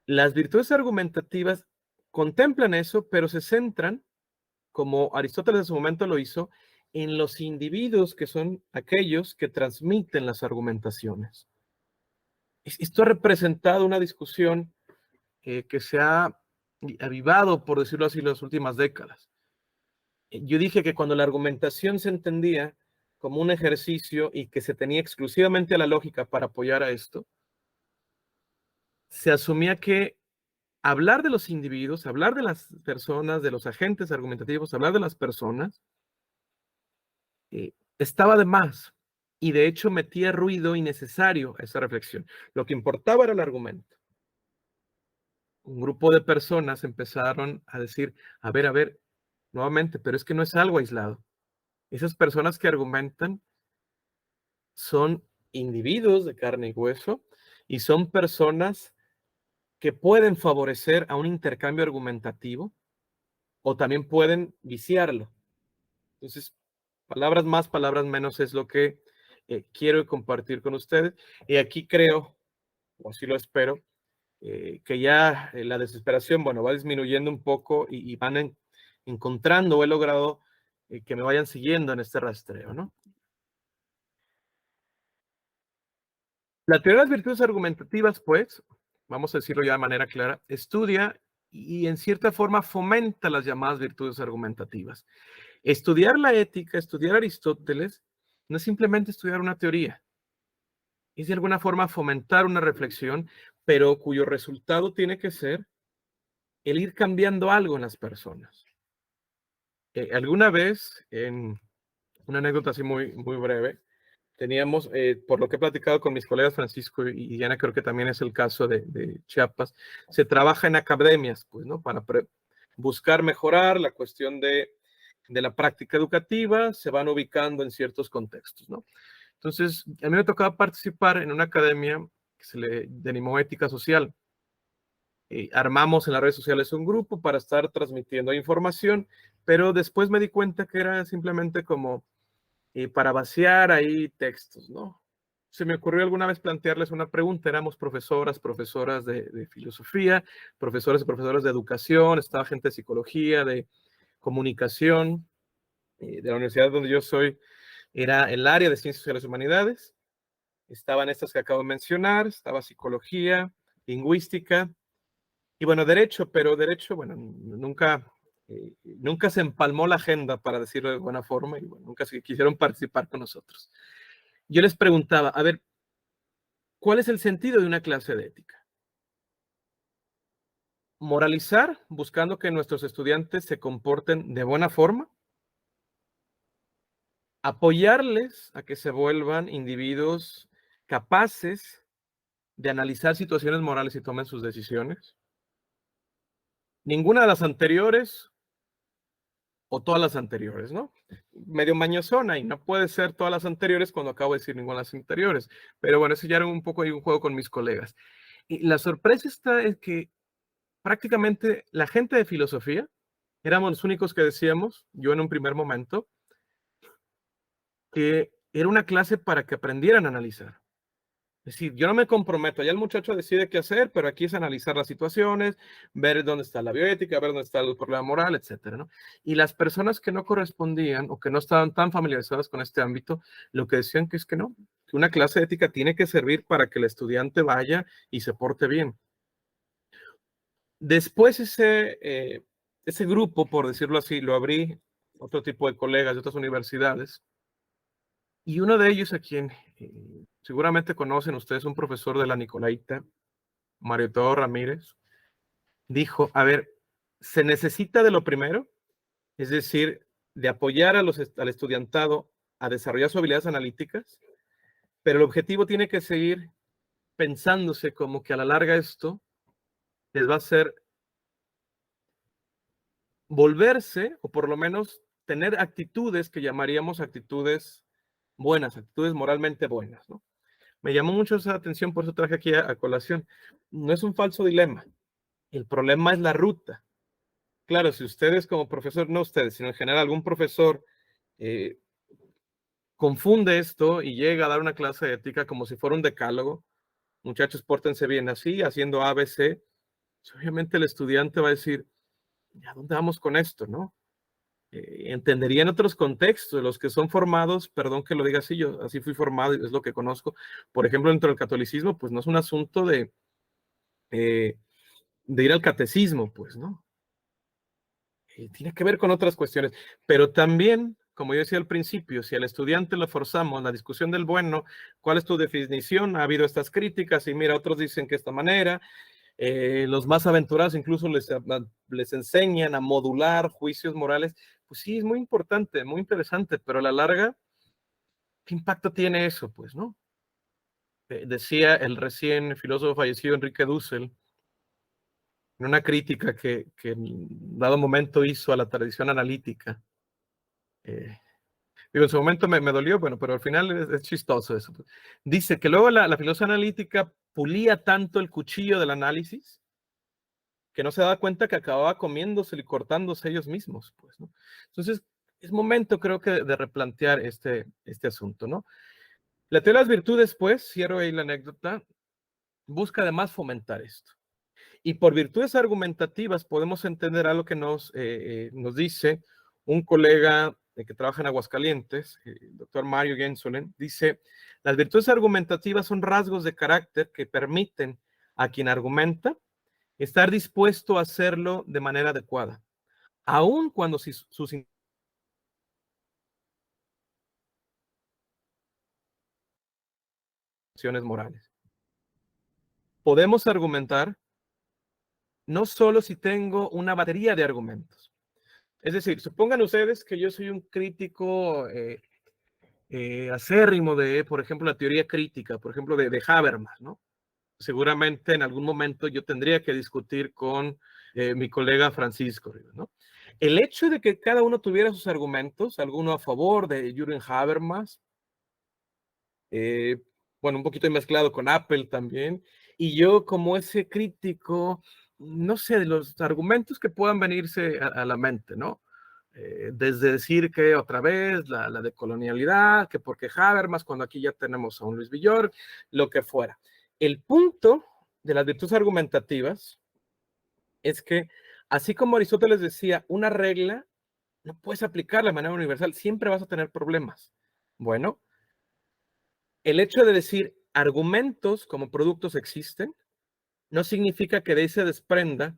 Las virtudes argumentativas contemplan eso, pero se centran, como Aristóteles en su momento lo hizo, en los individuos que son aquellos que transmiten las argumentaciones. Esto ha representado una discusión que se ha avivado, por decirlo así, en las últimas décadas. Yo dije que cuando la argumentación se entendía como un ejercicio y que se tenía exclusivamente a la lógica para apoyar a esto, se asumía que hablar de los individuos, hablar de las personas, de los agentes argumentativos, hablar de las personas, estaba de más y de hecho metía ruido innecesario a esa reflexión. Lo que importaba era el argumento. Un grupo de personas empezaron a decir, a ver, nuevamente, pero es que no es algo aislado. Esas personas que argumentan son individuos de carne y hueso y son personas que pueden favorecer a un intercambio argumentativo o también pueden viciarlo. Entonces, palabras más, palabras menos es lo que quiero compartir con ustedes. Y aquí creo, o así lo espero, que ya la desesperación, bueno, va disminuyendo un poco y van encontrando, o he logrado que me vayan siguiendo en este rastreo, ¿no? La teoría de las virtudes argumentativas, pues, vamos a decirlo ya de manera clara, estudia y en cierta forma fomenta las llamadas virtudes argumentativas. Estudiar la ética, estudiar Aristóteles, no es simplemente estudiar una teoría, es de alguna forma fomentar una reflexión, pero cuyo resultado tiene que ser el ir cambiando algo en las personas. Alguna vez, en una anécdota así muy breve, teníamos, por lo que he platicado con mis colegas Francisco y Diana, creo que también es el caso de Chiapas, se trabaja en academias, pues, ¿no? Para buscar mejorar la cuestión de la práctica educativa, se van ubicando en ciertos contextos, ¿no? Entonces, a mí me tocaba participar en una academia que se le denominó ética social. Armamos en las redes sociales un grupo para estar transmitiendo información, pero después me di cuenta que era simplemente como para vaciar ahí textos, ¿no? Se me ocurrió alguna vez plantearles una pregunta, éramos profesoras de filosofía, profesores y profesoras de educación, estaba gente de psicología, de comunicación, de la universidad donde yo soy, era el área de ciencias sociales y humanidades, estaban estas que acabo de mencionar, estaba psicología, lingüística, y bueno, derecho, pero derecho, bueno, nunca se empalmó la agenda, para decirlo de buena forma, y bueno, nunca se quisieron participar con nosotros. Yo les preguntaba, a ver, ¿cuál es el sentido de una clase de ética? Moralizar, buscando que nuestros estudiantes se comporten de buena forma, apoyarles a que se vuelvan individuos capaces de analizar situaciones morales y tomen sus decisiones. Ninguna de las anteriores o todas las anteriores, ¿no? Medio mañosona y no puede ser todas las anteriores cuando acabo de decir ninguna de las anteriores. Pero bueno, eso ya era un poco ahí un juego con mis colegas. Y la sorpresa está es que prácticamente la gente de filosofía éramos los únicos que decíamos, yo en un primer momento, que era una clase para que aprendieran a analizar. Es decir, yo no me comprometo, ya el muchacho decide qué hacer, pero aquí es analizar las situaciones, ver dónde está la bioética, ver dónde está el problema moral, etcétera, ¿no? Y las personas que no correspondían o que no estaban tan familiarizadas con este ámbito, lo que decían que es que no, que una clase de ética tiene que servir para que el estudiante vaya y se porte bien. Después ese grupo, por decirlo así, lo abrí otro tipo de colegas de otras universidades, y uno de ellos a quien seguramente conocen ustedes, un profesor de la Nicolaita, Mario Todo Ramírez, dijo, a ver, se necesita de lo primero, es decir, de apoyar al estudiantado a desarrollar sus habilidades analíticas, pero el objetivo tiene que seguir pensándose como que a la larga esto les va a hacer volverse, o por lo menos tener actitudes que llamaríamos actitudes buenas, actitudes moralmente buenas, ¿no? Me llamó mucho esa atención, por eso traje aquí a colación. No es un falso dilema, el problema es la ruta. Claro, si ustedes como profesor, no ustedes, sino en general algún profesor eh, confunde esto y llega a dar una clase de ética como si fuera un decálogo, muchachos, pórtense bien así, haciendo ABC, pues obviamente el estudiante va a decir, ¿a dónde vamos con esto, no? Entendería en otros contextos, los que son formados, perdón que lo diga así, yo así fui formado y es lo que conozco, por ejemplo, dentro del catolicismo, pues no es un asunto eh, de ir al catecismo, pues, ¿no? Tiene que ver con otras cuestiones, pero también, como yo decía al principio, si al estudiante lo forzamos, la discusión del bueno, ¿cuál es tu definición? Ha habido estas críticas y mira, otros dicen que esta manera, los más aventurados incluso les enseñan a modular juicios morales, pues sí, es muy importante, muy interesante, pero a la larga, ¿qué impacto tiene eso? Pues, ¿no? Decía el recién filósofo fallecido Enrique Dussel, en una crítica que en dado momento hizo a la tradición analítica. Digo, en su momento me dolió, bueno, pero al final es chistoso eso. Dice que luego la filosofía analítica pulía tanto el cuchillo del análisis que no se daba cuenta que acababa comiéndose y cortándose ellos mismos, pues, ¿no? Entonces, es momento, creo que, de replantear este asunto, ¿no? La teoría de las virtudes, pues, cierro ahí la anécdota, busca además fomentar esto. Y por virtudes argumentativas podemos entender algo que nos dice un colega que trabaja en Aguascalientes, el doctor Mario Gensolen, dice, las virtudes argumentativas son rasgos de carácter que permiten a quien argumenta estar dispuesto a hacerlo de manera adecuada, aun cuando sus intenciones morales. Podemos argumentar no solo si tengo una batería de argumentos. Es decir, supongan ustedes que yo soy un crítico acérrimo de, por ejemplo, la teoría crítica, por ejemplo, de Habermas, ¿no? Seguramente en algún momento yo tendría que discutir con mi colega Francisco, ¿no? El hecho de que cada uno tuviera sus argumentos, alguno a favor de Jürgen Habermas, eh, bueno, un poquito mezclado con Apple también, y yo como ese crítico, no sé, de los argumentos que puedan venirse a la mente, ¿no? Desde decir que otra vez la decolonialidad, que porque Habermas, cuando aquí ya tenemos a un Luis Villor, lo que fuera. El punto de las virtudes argumentativas es que, así como Aristóteles decía, una regla no puedes aplicarla de manera universal, siempre vas a tener problemas. Bueno, el hecho de decir argumentos como productos existen, no significa que de ahí se desprenda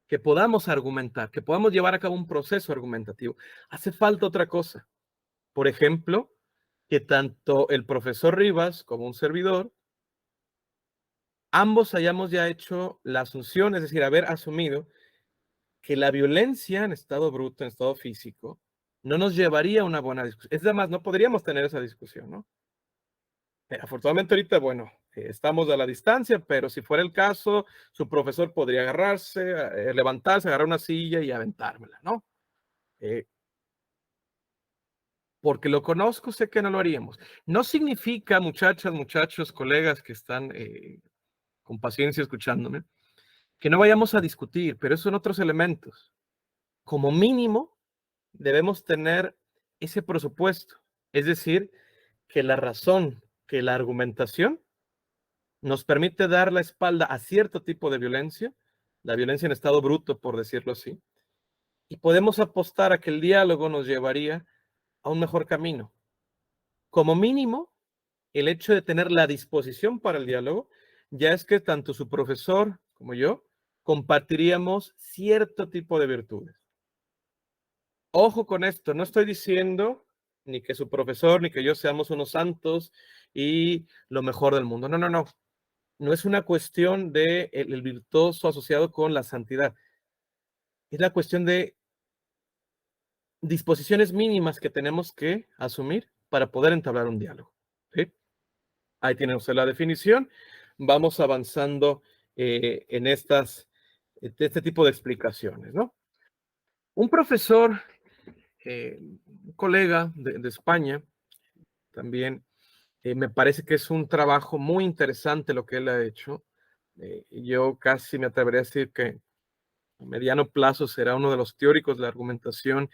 que podamos argumentar, que podamos llevar a cabo un proceso argumentativo. Hace falta otra cosa. Por ejemplo, que tanto el profesor Rivas como un servidor, ambos hayamos ya hecho la asunción, es decir, haber asumido que la violencia en estado bruto, en estado físico, no nos llevaría a una buena discusión. Es más, no podríamos tener esa discusión, ¿no? Afortunadamente ahorita, bueno, estamos a la distancia, pero si fuera el caso, su profesor podría agarrarse, levantarse, agarrar una silla y aventármela, ¿no? Eh, porque lo conozco, sé que no lo haríamos. No significa, muchachas, muchachos, colegas que están con paciencia escuchándome, que no vayamos a discutir, pero esos son otros elementos. Como mínimo, debemos tener ese presupuesto, es decir, que la razón, que la argumentación nos permite dar la espalda a cierto tipo de violencia, la violencia en estado bruto, por decirlo así, y podemos apostar a que el diálogo nos llevaría a un mejor camino. Como mínimo, el hecho de tener la disposición para el diálogo, ya es que tanto su profesor como yo compartiríamos cierto tipo de virtudes. Ojo con esto, no estoy diciendo ni que su profesor ni que yo seamos unos santos y lo mejor del mundo. No, no, no. no es una cuestión de el virtuoso asociado con la santidad, es la cuestión de disposiciones mínimas que tenemos que asumir para poder entablar un diálogo. ¿Sí? Ahí tiene usted la definición. Vamos avanzando en este tipo de explicaciones, ¿no? Un profesor, un colega de España, también me parece que es un trabajo muy interesante lo que él ha hecho. Yo casi me atrevería a decir que a mediano plazo será uno de los teóricos de la argumentación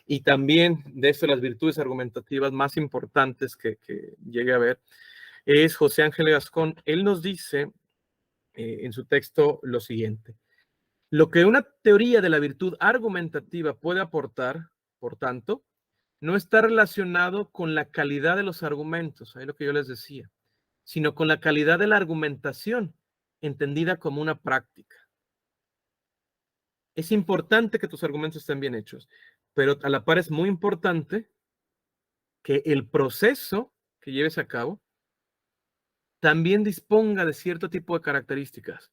y también de eso las virtudes argumentativas más importantes que llegue a ver, es José Ángel Gascón. Él nos dice en su texto lo siguiente: lo que una teoría de la virtud argumentativa puede aportar, por tanto, no está relacionado con la calidad de los argumentos, ahí lo que yo les decía, sino con la calidad de la argumentación, entendida como una práctica. Es importante que tus argumentos estén bien hechos, pero a la par es muy importante que el proceso que lleves a cabo también disponga de cierto tipo de características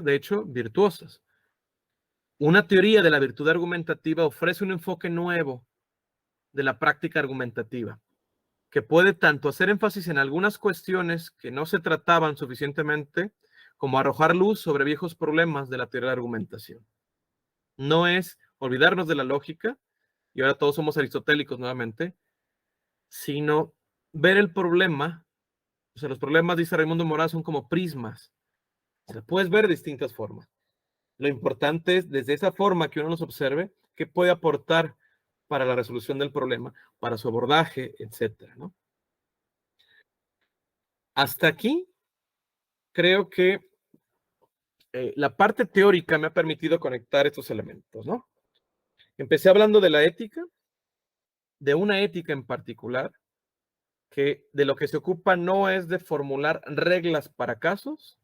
de hecho virtuosas. Una teoría de la virtud argumentativa ofrece un enfoque nuevo de la práctica argumentativa, que puede tanto hacer énfasis en algunas cuestiones que no se trataban suficientemente, como arrojar luz sobre viejos problemas de la teoría de la argumentación. No es olvidarnos de la lógica, y ahora todos somos aristotélicos nuevamente, sino ver el problema. O sea, los problemas, dice Raimundo Morán, son como prismas. O sea, puedes ver de distintas formas. Lo importante es, desde esa forma que uno los observe, qué puede aportar para la resolución del problema, para su abordaje, etcétera, ¿no? Hasta aquí creo que la parte teórica me ha permitido conectar estos elementos, ¿no? Empecé hablando de la ética, de una ética en particular, que de lo que se ocupa no es de formular reglas para casos,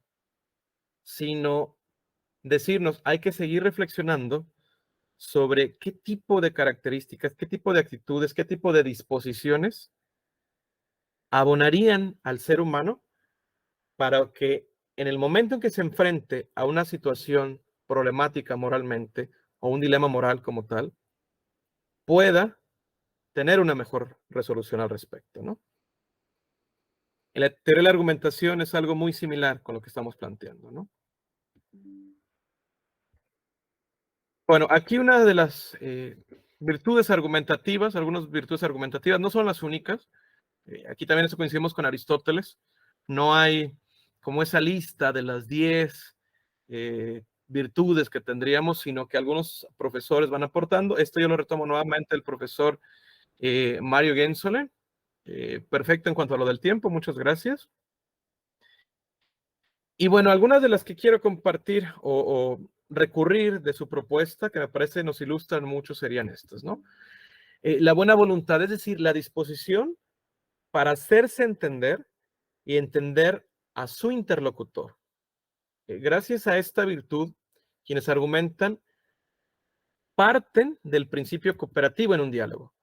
sino decirnos, hay que seguir reflexionando sobre qué tipo de características, qué tipo de actitudes, qué tipo de disposiciones abonarían al ser humano para que en el momento en que se enfrente a una situación problemática moralmente o un dilema moral como tal, pueda tener una mejor resolución al respecto, ¿no? En la teoría de la argumentación es algo muy similar con lo que estamos planteando, ¿no? Bueno, aquí una de las virtudes argumentativas, algunas virtudes argumentativas, no son las únicas. Aquí también eso coincidimos con Aristóteles. No hay como esa lista de las 10 virtudes que tendríamos, sino que algunos profesores van aportando. Esto yo lo retomo nuevamente el profesor Mario Gensole. Perfecto en cuanto a lo del tiempo, muchas gracias. Y bueno, algunas de las que quiero compartir o recurrir de su propuesta, que me parece nos ilustran mucho, serían estas, ¿no? La buena voluntad, es decir, la disposición para hacerse entender y entender a su interlocutor. Gracias a esta virtud, quienes argumentan parten del principio cooperativo en un diálogo.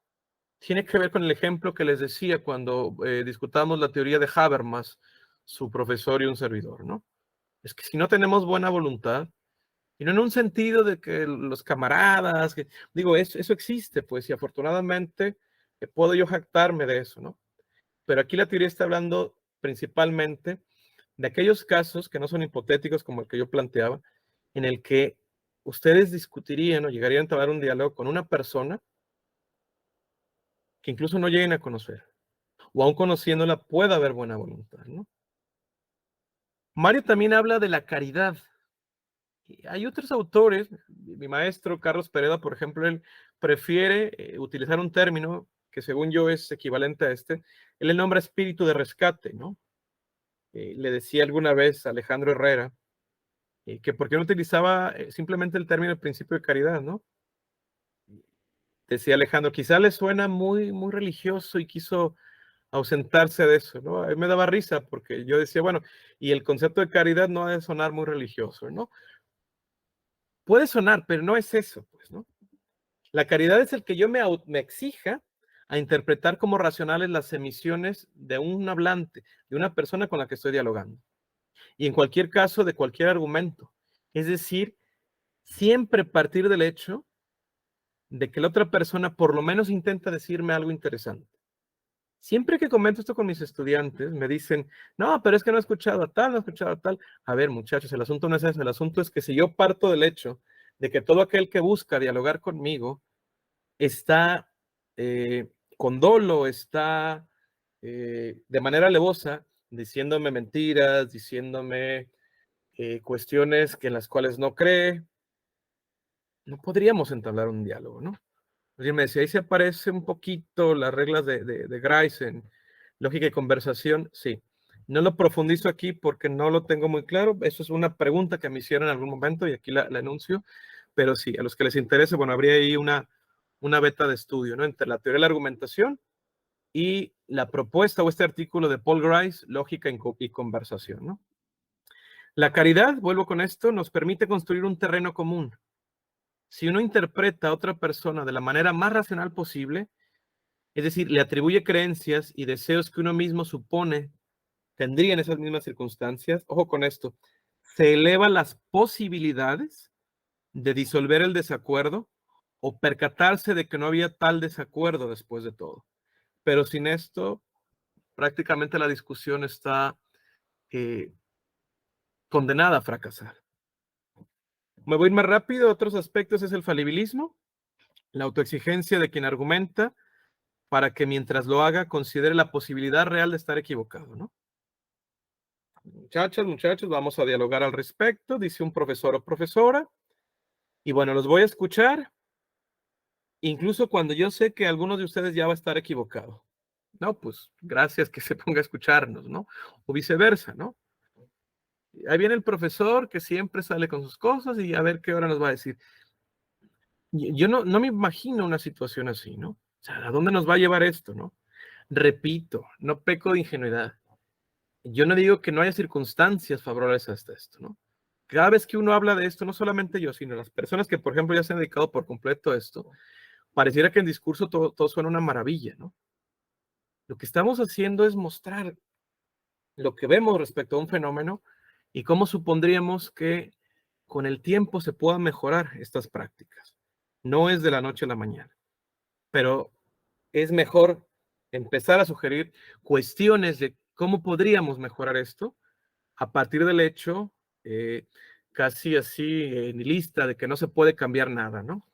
Tiene que ver con el ejemplo que les decía cuando discutamos la teoría de Habermas, su profesor y un servidor, ¿no? Es que si no tenemos buena voluntad, y no en un sentido de que los camaradas, digo, eso existe, pues, y afortunadamente puedo yo jactarme de eso, ¿no? Pero aquí la teoría está hablando principalmente de aquellos casos que no son hipotéticos como el que yo planteaba, en el que ustedes discutirían o llegarían a entablar un diálogo con una persona que incluso no lleguen a conocer, o aún conociéndola pueda haber buena voluntad, ¿no? Mario también habla de la caridad. Hay otros autores, mi maestro Carlos Pereda, por ejemplo, él prefiere utilizar un término que según yo es equivalente a este, él le nombra espíritu de rescate, ¿no? Le decía alguna vez a Alejandro Herrera que por qué no utilizaba simplemente el término principio de caridad, ¿no? Decía Alejandro, quizá le suena muy, muy religioso y quiso ausentarse de eso, ¿no? A mí me daba risa porque yo decía, bueno, y el concepto de caridad no ha de sonar muy religioso, ¿no? Puede sonar, pero no es eso, pues, ¿no? La caridad es el que yo me exija a interpretar como racionales las emisiones de un hablante, de una persona con la que estoy dialogando. Y en cualquier caso, de cualquier argumento. Es decir, siempre partir del hecho de que la otra persona por lo menos intenta decirme algo interesante. Siempre que comento esto con mis estudiantes, me dicen, no, pero es que no he escuchado a tal, no he escuchado a tal. A ver, muchachos, el asunto no es eso. El asunto es que si yo parto del hecho de que todo aquel que busca dialogar conmigo está con dolo, está de manera alevosa, diciéndome mentiras, diciéndome cuestiones que en las cuales no cree, no podríamos entablar un diálogo, ¿no? Alguien me decía, ahí se aparece un poquito las reglas de Grice en lógica y conversación. Sí, no lo profundizo aquí porque no lo tengo muy claro. Eso es una pregunta que me hicieron en algún momento y aquí la enuncio. Pero sí, a los que les interese, bueno, habría ahí una beta de estudio, ¿no? Entre la teoría de la argumentación y la propuesta o este artículo de Paul Grice, lógica y conversación, ¿no? La caridad, vuelvo con esto, nos permite construir un terreno común. Si uno interpreta a otra persona de la manera más racional posible, es decir, le atribuye creencias y deseos que uno mismo supone tendría en esas mismas circunstancias, ojo con esto, se elevan las posibilidades de disolver el desacuerdo o percatarse de que no había tal desacuerdo después de todo. Pero sin esto, prácticamente la discusión está condenada a fracasar. Me voy a ir más rápido. Otros aspectos es el falibilismo, la autoexigencia de quien argumenta para que mientras lo haga considere la posibilidad real de estar equivocado, ¿no? Muchachas, muchachos, vamos a dialogar al respecto, dice un profesor o profesora. Y bueno, los voy a escuchar, incluso cuando yo sé que algunos de ustedes ya va a estar equivocado. No, pues gracias que se ponga a escucharnos, ¿no? O viceversa, ¿no? Ahí viene el profesor que siempre sale con sus cosas y a ver qué hora nos va a decir. Yo no me imagino una situación así, ¿no? O sea, ¿a dónde nos va a llevar esto, no? Repito, no peco de ingenuidad. Yo no digo que no haya circunstancias favorables hasta esto, ¿no? Cada vez que uno habla de esto, no solamente yo, sino las personas que, por ejemplo, ya se han dedicado por completo a esto, pareciera que en discurso todo suena una maravilla, ¿no? Lo que estamos haciendo es mostrar lo que vemos respecto a un fenómeno y cómo supondríamos que con el tiempo se puedan mejorar estas prácticas. No es de la noche a la mañana, pero es mejor empezar a sugerir cuestiones de cómo podríamos mejorar esto a partir del hecho casi así nihilista de que no se puede cambiar nada, ¿no?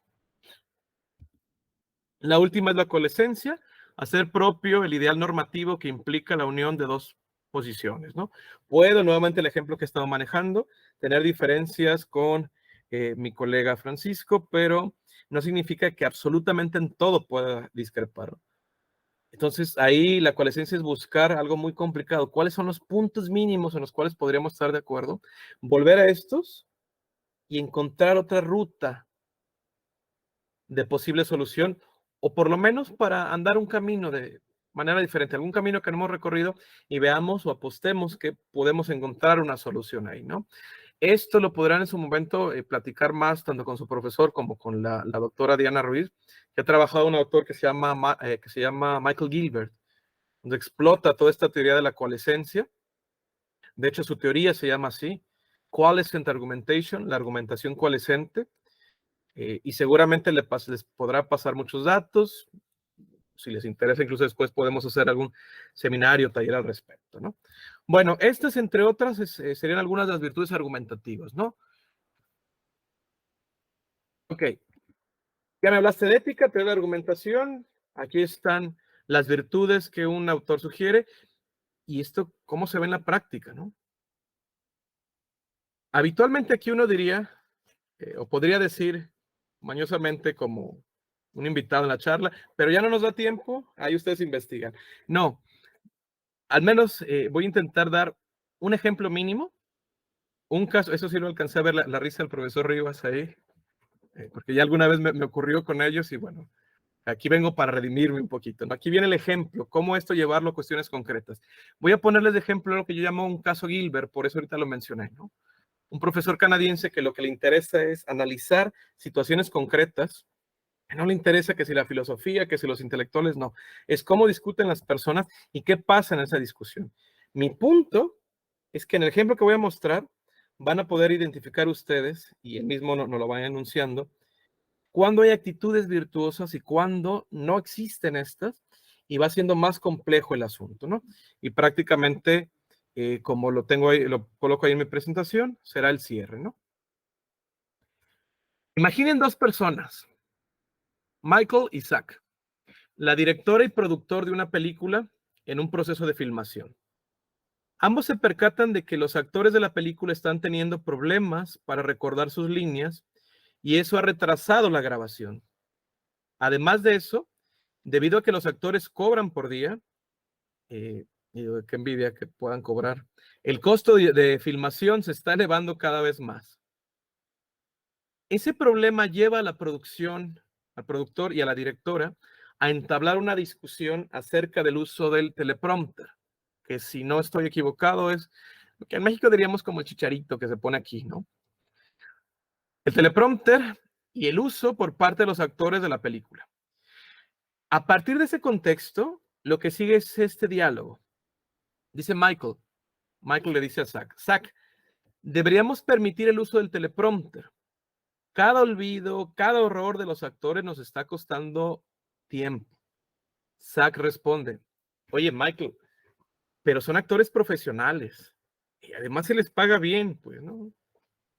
La última es la coalescencia, hacer propio el ideal normativo que implica la unión de dos posiciones, ¿no? Puedo, nuevamente el ejemplo que he estado manejando, tener diferencias con mi colega Francisco, pero no significa que absolutamente en todo pueda discrepar. Entonces, ahí la coalescencia es buscar algo muy complicado. ¿Cuáles son los puntos mínimos en los cuales podríamos estar de acuerdo? Volver a estos y encontrar otra ruta de posible solución, o por lo menos para andar un camino de manera diferente, algún camino que no hemos recorrido y veamos o apostemos que podemos encontrar una solución ahí, ¿no? Esto lo podrán en su momento platicar más tanto con su profesor como con la doctora Diana Ruiz, que ha trabajado un autor que se llama Michael Gilbert, donde explota toda esta teoría de la coalescencia. De hecho, su teoría se llama así, Coalescent Argumentation, la argumentación coalescente, y seguramente les podrá pasar muchos datos. Si les interesa, incluso después podemos hacer algún seminario, taller al respecto, ¿no? Bueno, estas, entre otras, serían algunas de las virtudes argumentativas, ¿no? Ok, ya me hablaste de ética, teoría de argumentación. Aquí están las virtudes que un autor sugiere. Y esto, ¿cómo se ve en la práctica, no? Habitualmente aquí uno diría, o podría decir mañosamente como un invitado en la charla, pero ya no nos da tiempo, ahí ustedes investigan. No, al menos voy a intentar dar un ejemplo mínimo, un caso, eso sí lo alcancé a ver la risa del profesor Rivas ahí, porque ya alguna vez me ocurrió con ellos y bueno, aquí vengo para redimirme un poquito, ¿no? Aquí viene el ejemplo, cómo esto llevarlo a cuestiones concretas. Voy a ponerles de ejemplo lo que yo llamo un caso Gilbert, por eso ahorita lo mencioné, ¿no? Un profesor canadiense que lo que le interesa es analizar situaciones concretas No le interesa que si la filosofía, que si los intelectuales, no. Es cómo discuten las personas y qué pasa en esa discusión. Mi punto es que en el ejemplo que voy a mostrar van a poder identificar ustedes, y él mismo nos lo va enunciando, cuándo hay actitudes virtuosas y cuándo no existen estas, y va siendo más complejo el asunto, ¿no? Y prácticamente, como lo tengo ahí, lo coloco ahí en mi presentación, será el cierre, ¿no? Imaginen dos personas, Michael y Zach, la directora y productor de una película en un proceso de filmación. Ambos se percatan de que los actores de la película están teniendo problemas para recordar sus líneas y eso ha retrasado la grabación. Además de eso, debido a que los actores cobran por día, qué envidia que puedan cobrar, el costo de filmación se está elevando cada vez más. Ese problema lleva a la producción, al productor y a la directora a entablar una discusión acerca del uso del teleprompter, que si no estoy equivocado es lo que en México diríamos como el chicharito que se pone aquí, ¿no? El teleprompter y el uso por parte de los actores de la película. A partir de ese contexto, lo que sigue es este diálogo. Dice Michael le dice a Zach, Zach, deberíamos permitir el uso del teleprompter. Cada olvido, cada horror de los actores nos está costando tiempo. Zach responde, oye Michael, pero son actores profesionales y además se les paga bien, pues, ¿no?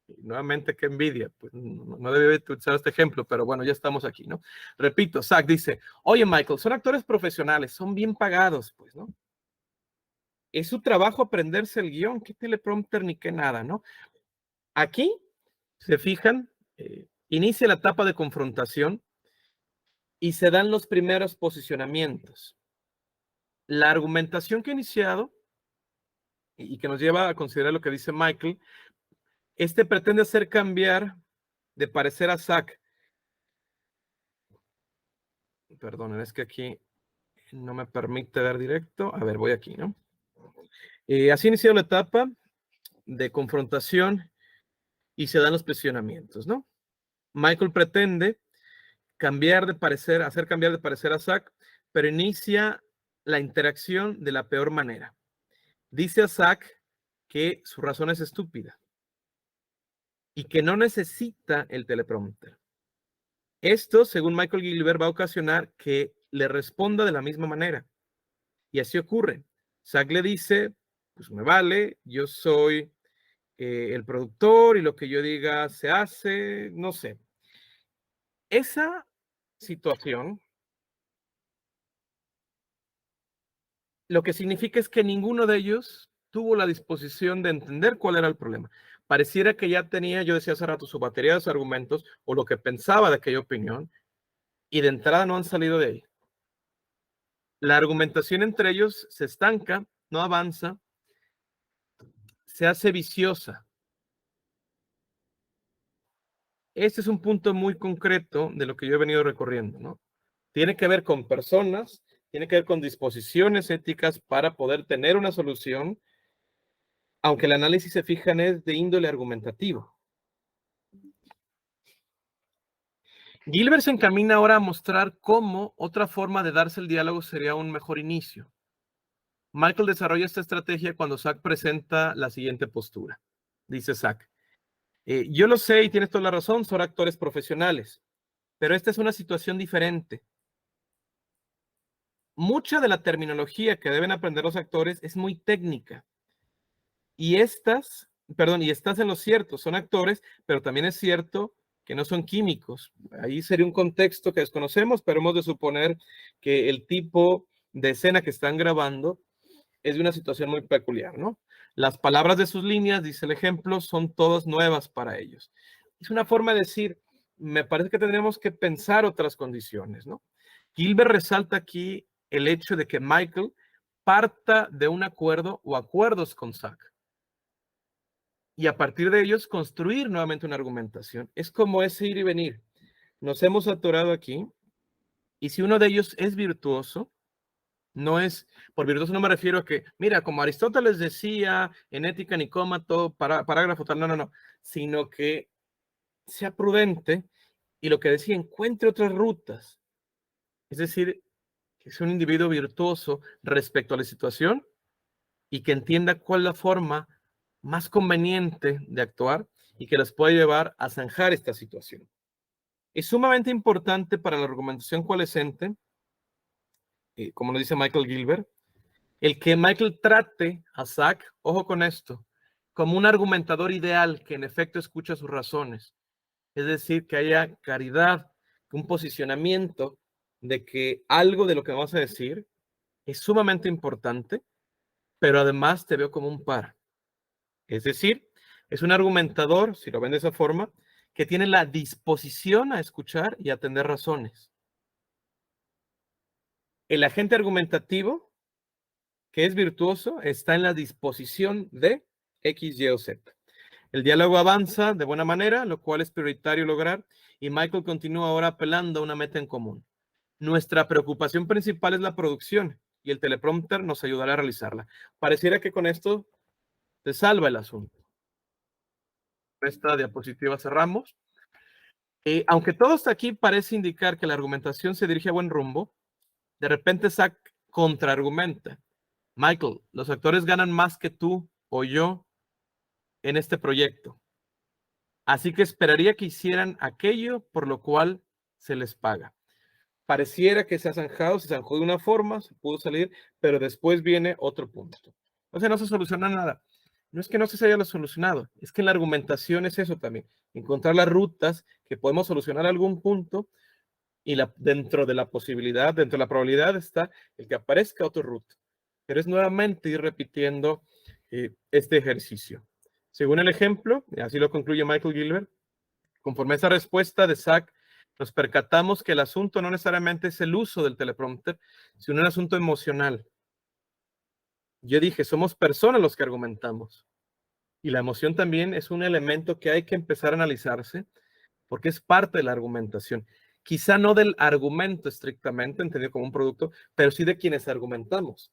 Y nuevamente, qué envidia, pues no debe utilizar este ejemplo, pero bueno, ya estamos aquí, ¿no? Repito, Zach dice, oye Michael, son actores profesionales, son bien pagados, pues, ¿no? Es su trabajo aprenderse el guión, qué teleprompter ni qué nada, ¿no? Aquí, se fijan, inicia la etapa de confrontación y se dan los primeros posicionamientos. La argumentación que he iniciado y que nos lleva a considerar lo que dice Michael, pretende hacer cambiar de parecer a Zach. Perdonen, es que aquí no me permite dar directo. A ver, voy aquí, ¿no? Así inició la etapa de confrontación y se dan los presionamientos, ¿no? Michael pretende hacer cambiar de parecer a Zach, pero inicia la interacción de la peor manera. Dice a Zach que su razón es estúpida y que no necesita el teleprompter. Esto, según Michael Gilbert, va a ocasionar que le responda de la misma manera. Y así ocurre. Zach le dice, pues me vale, yo soy el productor y lo que yo diga se hace, no sé. Esa situación lo que significa es que ninguno de ellos tuvo la disposición de entender cuál era el problema. Pareciera que ya tenía, yo decía hace rato, su batería de argumentos o lo que pensaba de aquella opinión y de entrada no han salido de ahí. La argumentación entre ellos se estanca, no avanza, se hace viciosa. Este es un punto muy concreto de lo que yo he venido recorriendo, ¿no? Tiene que ver con personas, tiene que ver con disposiciones éticas para poder tener una solución, aunque el análisis se fijan es de índole argumentativo. Gilbert se encamina ahora a mostrar cómo otra forma de darse el diálogo sería un mejor inicio. Michael desarrolla esta estrategia cuando Zach presenta la siguiente postura. Dice Zach, yo lo sé y tienes toda la razón, son actores profesionales, pero esta es una situación diferente. Mucha de la terminología que deben aprender los actores es muy técnica. Y estás en lo cierto, son actores, pero también es cierto que no son químicos. Ahí sería un contexto que desconocemos, pero hemos de suponer que el tipo de escena que están grabando es de una situación muy peculiar, ¿no? Las palabras de sus líneas, dice el ejemplo, son todas nuevas para ellos. Es una forma de decir, me parece que tendríamos que pensar otras condiciones, ¿no? Gilbert resalta aquí el hecho de que Michael parta de un acuerdo o acuerdos con Zach y a partir de ellos construir nuevamente una argumentación. Es como ese ir y venir. Nos hemos atorado aquí y si uno de ellos es virtuoso, no es, por virtuoso no me refiero a que, mira, como Aristóteles decía en Ética Nicómaco, parágrafo tal, no, sino que sea prudente y lo que decía, encuentre otras rutas. Es decir, que es un individuo virtuoso respecto a la situación y que entienda cuál es la forma más conveniente de actuar y que les pueda llevar a zanjar esta situación. Es sumamente importante para la argumentación coalescente, como lo dice Michael Gilbert, el que Michael trate a Zach, ojo con esto, como un argumentador ideal que en efecto escucha sus razones. Es decir, que haya caridad, un posicionamiento de que algo de lo que vamos a decir es sumamente importante, pero además te veo como un par. Es decir, es un argumentador, si lo ven de esa forma, que tiene la disposición a escuchar y atender razones. El agente argumentativo, que es virtuoso, está en la disposición de X, Y o Z. El diálogo avanza de buena manera, lo cual es prioritario lograr, y Michael continúa ahora apelando a una meta en común. Nuestra preocupación principal es la producción, y el teleprompter nos ayudará a realizarla. Pareciera que con esto se salva el asunto. Esta diapositiva cerramos. Aunque todo hasta aquí parece indicar que la argumentación se dirige a buen rumbo, de repente Zach contraargumenta. Michael, los actores ganan más que tú o yo en este proyecto. Así que esperaría que hicieran aquello por lo cual se les paga. Pareciera que se ha zanjado, se zanjó de una forma, se pudo salir, pero después viene otro punto. O sea, no se soluciona nada. No es que no se haya solucionado, es que la argumentación es eso también, encontrar las rutas que podemos solucionar algún punto y dentro de la posibilidad, dentro de la probabilidad está el que aparezca otra ruta. Pero es nuevamente ir repitiendo este ejercicio. Según el ejemplo, así lo concluye Michael Gilbert, conforme a esa respuesta de Zach, nos percatamos que el asunto no necesariamente es el uso del teleprompter, sino un asunto emocional. Yo dije, somos personas los que argumentamos. Y la emoción también es un elemento que hay que empezar a analizarse porque es parte de la argumentación. Quizá no del argumento estrictamente, entendido como un producto, pero sí de quienes argumentamos.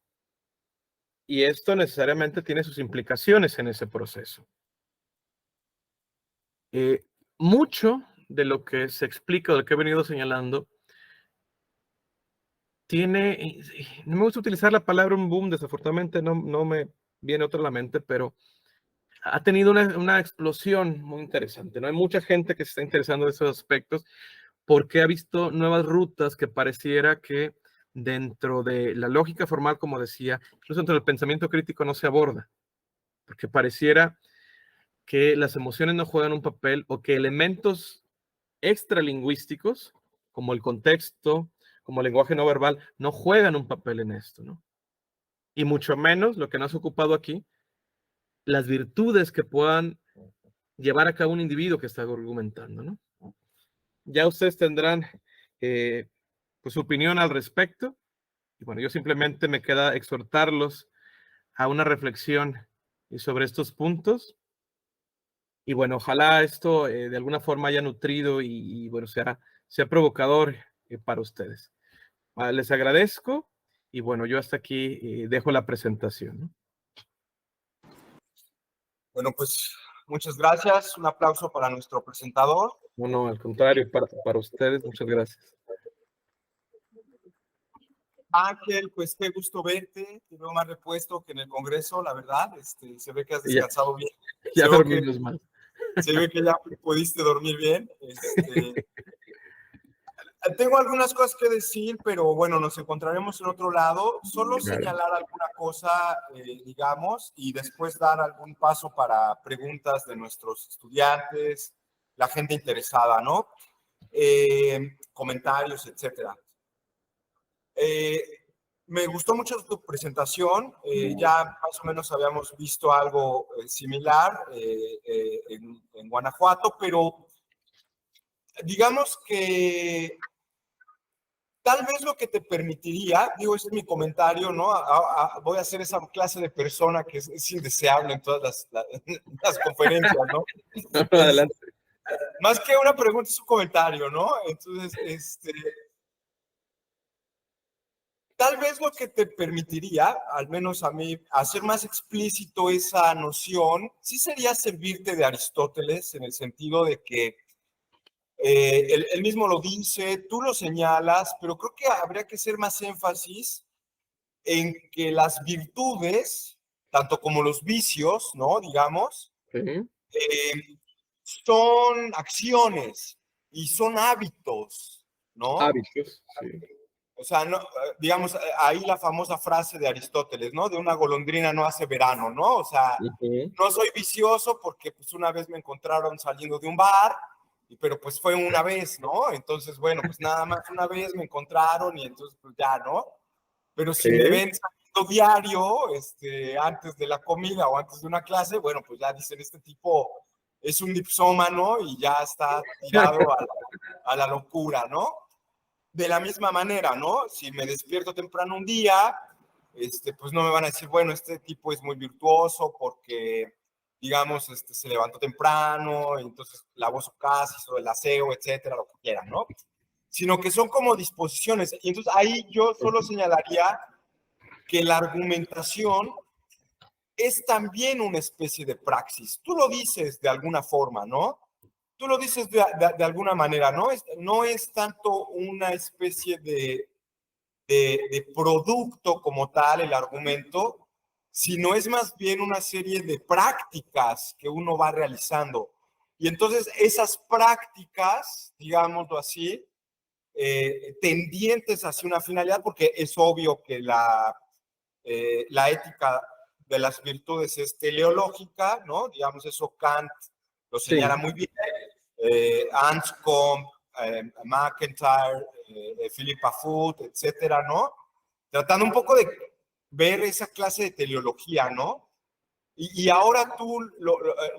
Y esto necesariamente tiene sus implicaciones en ese proceso. Mucho de lo que se explica, de lo que he venido señalando, tiene, no me gusta utilizar la palabra un boom, desafortunadamente no me viene otra a la mente, pero ha tenido una explosión muy interesante, ¿no? Hay mucha gente que se está interesando en esos aspectos porque ha visto nuevas rutas que pareciera que dentro de la lógica formal, como decía, incluso dentro del pensamiento crítico no se aborda, porque pareciera que las emociones no juegan un papel o que elementos extralingüísticos, como el contexto, como el lenguaje no verbal, no juegan un papel en esto, ¿no? Y mucho menos lo que nos ha ocupado aquí, las virtudes que puedan llevar a cabo un individuo que está argumentando, ¿no? Ya ustedes tendrán pues, su opinión al respecto. Y bueno, yo simplemente me queda exhortarlos a una reflexión sobre estos puntos. Y bueno, ojalá esto de alguna forma haya nutrido y bueno, sea provocador para ustedes. Les agradezco y bueno, yo hasta aquí dejo la presentación, ¿no? Bueno, pues muchas gracias. Un aplauso para nuestro presentador. No, al contrario, para ustedes, muchas gracias. Ángel, pues qué gusto verte. Te veo más repuesto que en el Congreso, la verdad. Se ve que has descansado bien. Ya dormimos más. Se ve que ya pudiste dormir bien. Tengo algunas cosas que decir, pero bueno, nos encontraremos en otro lado. Solo señalar alguna cosa, digamos, y después dar algún paso para preguntas de nuestros estudiantes, la gente interesada, ¿no? Comentarios, etcétera. Me gustó mucho tu presentación. Ya más o menos habíamos visto algo similar en Guanajuato, pero digamos que tal vez lo que te permitiría, digo, ese es mi comentario, ¿no? Voy a ser esa clase de persona que es indeseable en todas las conferencias, ¿no? Adelante. Más que una pregunta, es un comentario, ¿no? Entonces, tal vez lo que te permitiría, al menos a mí, hacer más explícito esa noción, sí sería servirte de Aristóteles en el sentido de que Él mismo lo dice, tú lo señalas, pero creo que habría que hacer más énfasis en que las virtudes, tanto como los vicios, ¿no? Digamos, Sí. son acciones y son hábitos, ¿no? Hábitos, sí. O sea, no, digamos, ahí la famosa frase de Aristóteles, ¿no? De una golondrina no hace verano, ¿no? O sea, no soy vicioso porque pues una vez me encontraron saliendo de un bar, pero pues fue una vez, ¿no? Entonces, bueno, pues nada más una vez me encontraron y entonces pues ya, ¿no? Pero si me ven saliendo diario, antes de la comida o antes de una clase, bueno, pues ya dicen, este tipo es un dipsómano y ya está tirado a la locura, ¿no? De la misma manera, ¿no? Si me despierto temprano un día, pues no me van a decir, bueno, este tipo es muy virtuoso porque, digamos, se levantó temprano, entonces lavó su casa, hizo el aseo, etcétera, lo que quieran, ¿no? Sino que son como disposiciones. Y entonces ahí yo solo señalaría que la argumentación es también una especie de praxis. Tú lo dices de alguna forma, ¿no? Tú lo dices de alguna manera, ¿no? No es tanto una especie de producto como tal el argumento, sino es más bien una serie de prácticas que uno va realizando. Y entonces esas prácticas, digámoslo así, tendientes hacia una finalidad, porque es obvio que la ética de las virtudes es teleológica, ¿no? Digamos, eso Kant lo señala muy bien. Anscombe, McIntyre, Philippa Foot, etcétera, ¿no? Tratando un poco de ver esa clase de teleología, ¿no? Y ahora tú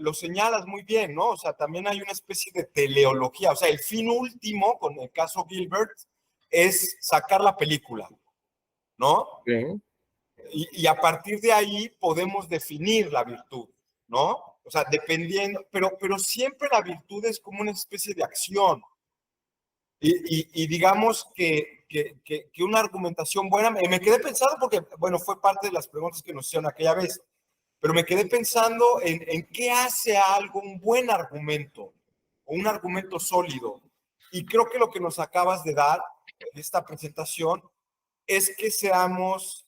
lo señalas muy bien, ¿no? O sea, también hay una especie de teleología. O sea, el fin último, con el caso Gilbert, es sacar la película, ¿no? Bien. Y a partir de ahí podemos definir la virtud, ¿no? O sea, dependiendo, pero siempre la virtud es como una especie de acción. Y digamos que una argumentación buena, me quedé pensando porque, bueno, fue parte de las preguntas que nos hicieron aquella vez, pero me quedé pensando en qué hace a algo un buen argumento o un argumento sólido. Y creo que lo que nos acabas de dar en esta presentación es que seamos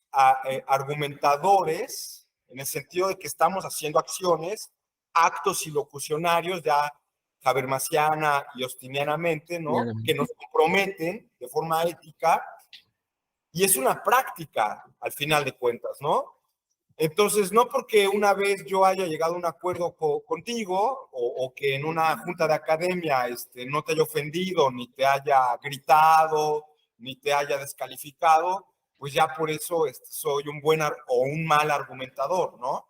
argumentadores en el sentido de que estamos haciendo acciones, actos ilocucionarios, ya habermasiana y ostinianamente, ¿no? Que nos comprometen de forma ética y es una práctica al final de cuentas, ¿no? Entonces, no porque una vez yo haya llegado a un acuerdo contigo o que en una junta de academia no te haya ofendido, ni te haya gritado, ni te haya descalificado, pues ya por eso soy un buen o un mal argumentador, ¿no? Un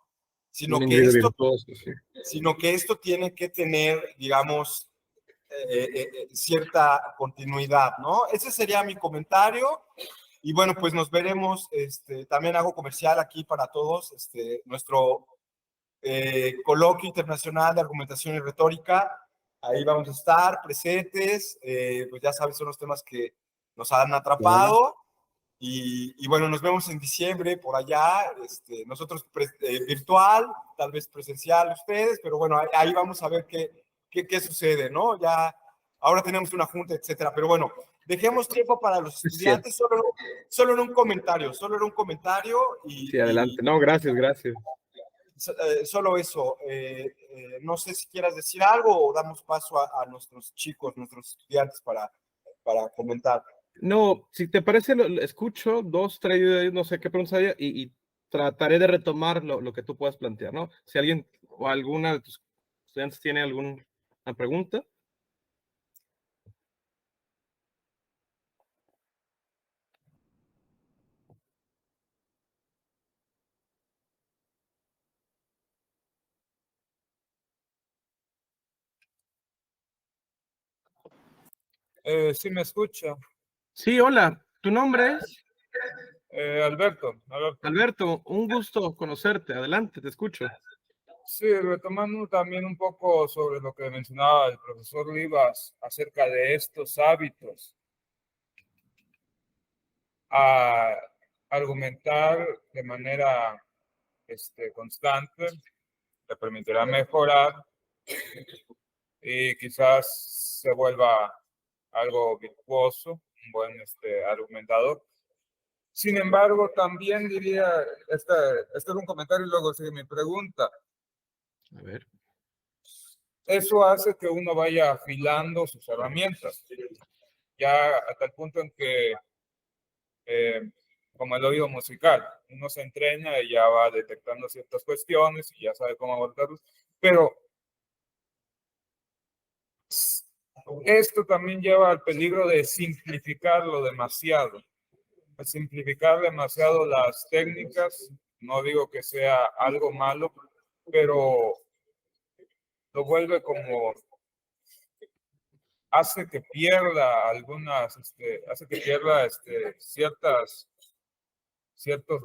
Sino que individuo esto, virtuoso, sí. sino que esto tiene que tener, digamos, cierta continuidad, ¿no? Ese sería mi comentario. Y bueno, pues nos veremos. También hago comercial aquí para todos. Nuestro coloquio internacional de argumentación y retórica. Ahí vamos a estar presentes. Pues ya sabes, son los temas que nos han atrapado. Y bueno, nos vemos en diciembre por allá. Nosotros virtual, tal vez presencial ustedes, pero bueno, ahí vamos a ver qué sucede, ¿no? Ya, ahora tenemos una junta, etcétera. Pero bueno, dejemos tiempo para los estudiantes, solo en un comentario, solo en un comentario Sí, adelante. No, gracias, gracias. Solo eso. No sé si quieras decir algo o damos paso a nuestros chicos, nuestros estudiantes para comentar. No, si te parece, lo escucho 2, 3, no sé qué preguntas haya y trataré de retomar lo que tú puedas plantear, ¿no? Si alguien o alguna de tus estudiantes tiene alguna pregunta. Sí me escucha. Sí, hola. ¿Tu nombre es? Alberto. Alberto, un gusto conocerte. Adelante, te escucho. Sí, retomando también un poco sobre lo que mencionaba el profesor Rivas acerca de estos hábitos, a argumentar de manera constante le permitirá mejorar y quizás se vuelva algo virtuoso, un buen argumentador. Sin embargo, también diría, este es un comentario y luego sigue mi pregunta. A ver. Eso hace que uno vaya afilando sus herramientas, ya hasta el punto en que, como el oído musical, uno se entrena y ya va detectando ciertas cuestiones y ya sabe cómo abordarlos, pero esto también lleva al peligro de simplificarlo demasiado. Al simplificar demasiado las técnicas, no digo que sea algo malo, pero lo vuelve como, hace que pierda algunas, hace que pierda ciertos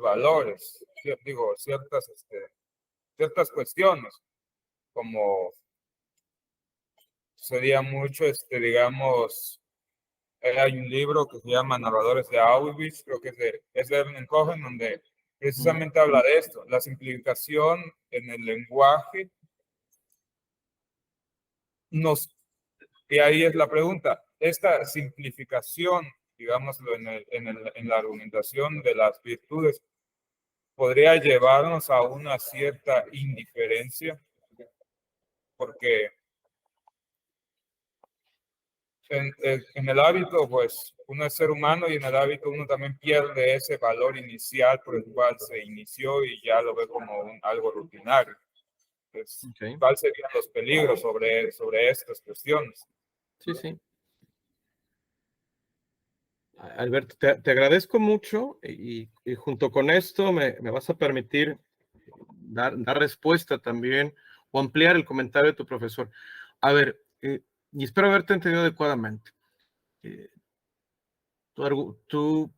valores, digo, ciertas cuestiones, como sería mucho, digamos, hay un libro que se llama Narradores de Auschwitz, creo que es de Ernest Cohen, donde precisamente habla de esto, la simplificación en el lenguaje y ahí es la pregunta, esta simplificación, digámoslo, en la argumentación de las virtudes, podría llevarnos a una cierta indiferencia, porque en el hábito, pues, uno es ser humano y en el hábito uno también pierde ese valor inicial por el cual se inició y ya lo ve como algo rutinario. Pues, Okay. ¿cuáles serían los peligros sobre estas cuestiones? Sí, sí. Alberto, te agradezco mucho y junto con esto me vas a permitir dar respuesta también o ampliar el comentario de tu profesor. A ver, y espero haberte entendido adecuadamente. Tu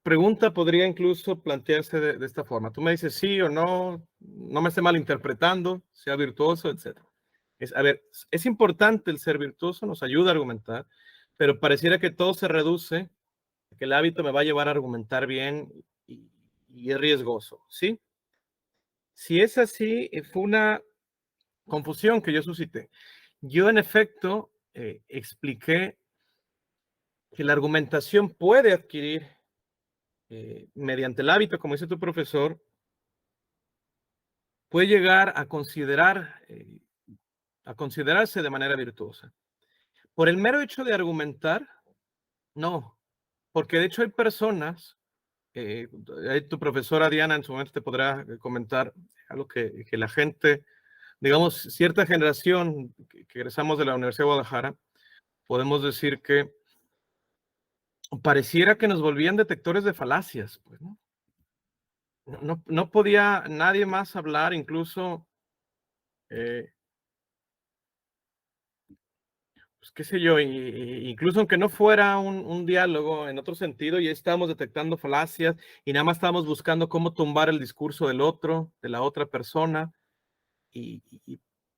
pregunta podría incluso plantearse de esta forma. Tú me dices sí o no, no me esté malinterpretando, sea virtuoso, etc. A ver, es importante el ser virtuoso, nos ayuda a argumentar, pero pareciera que todo se reduce, que el hábito me va a llevar a argumentar bien y es riesgoso, ¿sí? Si es así, fue una confusión que yo suscité. Yo, en efecto, expliqué que la argumentación puede adquirir, mediante el hábito, como dice tu profesor, puede llegar a considerarse de manera virtuosa. Por el mero hecho de argumentar, no, porque de hecho hay personas, tu profesora Diana en su momento te podrá comentar algo que la gente, digamos, cierta generación que egresamos de la Universidad de Guadalajara, podemos decir que pareciera que nos volvían detectores de falacias, pues, ¿no? No podía nadie más hablar, incluso, pues qué sé yo, incluso aunque no fuera un diálogo en otro sentido, ya estábamos detectando falacias y nada más estábamos buscando cómo tumbar el discurso del otro, de la otra persona. Y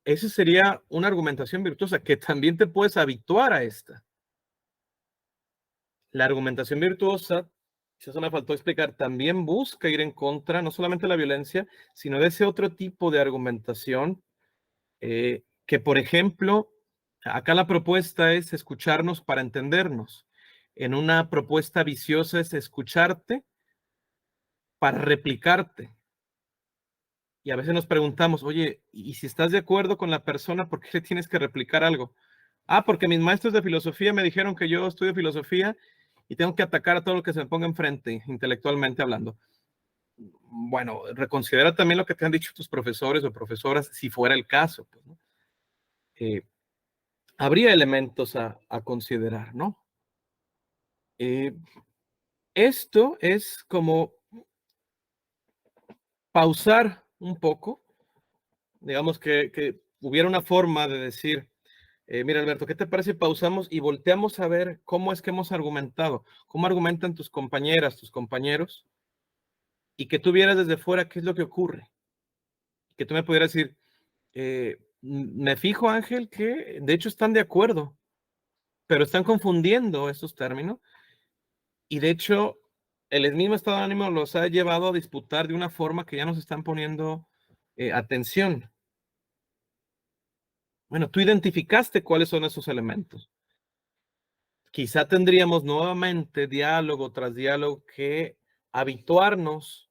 esa sería una argumentación virtuosa, que también te puedes habituar a esta. La argumentación virtuosa, si eso me faltó explicar, también busca ir en contra, no solamente de la violencia, sino de ese otro tipo de argumentación, que, por ejemplo, acá la propuesta es escucharnos para entendernos. En una propuesta viciosa es escucharte para replicarte. Y a veces nos preguntamos, oye, ¿y si estás de acuerdo con la persona, por qué le tienes que replicar algo? Ah, porque mis maestros de filosofía me dijeron que yo estudio filosofía y tengo que atacar a todo lo que se me ponga enfrente, intelectualmente hablando. Bueno, reconsidera también lo que te han dicho tus profesores o profesoras, si fuera el caso, pues, ¿no? Habría elementos a considerar, ¿no? Esto es como pausar un poco, digamos que hubiera una forma de decir, mira, Alberto, ¿qué te parece si pausamos y volteamos a ver cómo es que hemos argumentado? ¿Cómo argumentan tus compañeras, tus compañeros? Y que tú vieras desde fuera qué es lo que ocurre. Que tú me pudieras decir, me fijo, Ángel, que de hecho están de acuerdo, pero están confundiendo esos términos. Y de hecho, el mismo estado de ánimo los ha llevado a disputar de una forma que ya nos están poniendo atención. Bueno, tú identificaste cuáles son esos elementos. Quizá tendríamos nuevamente diálogo tras diálogo que habituarnos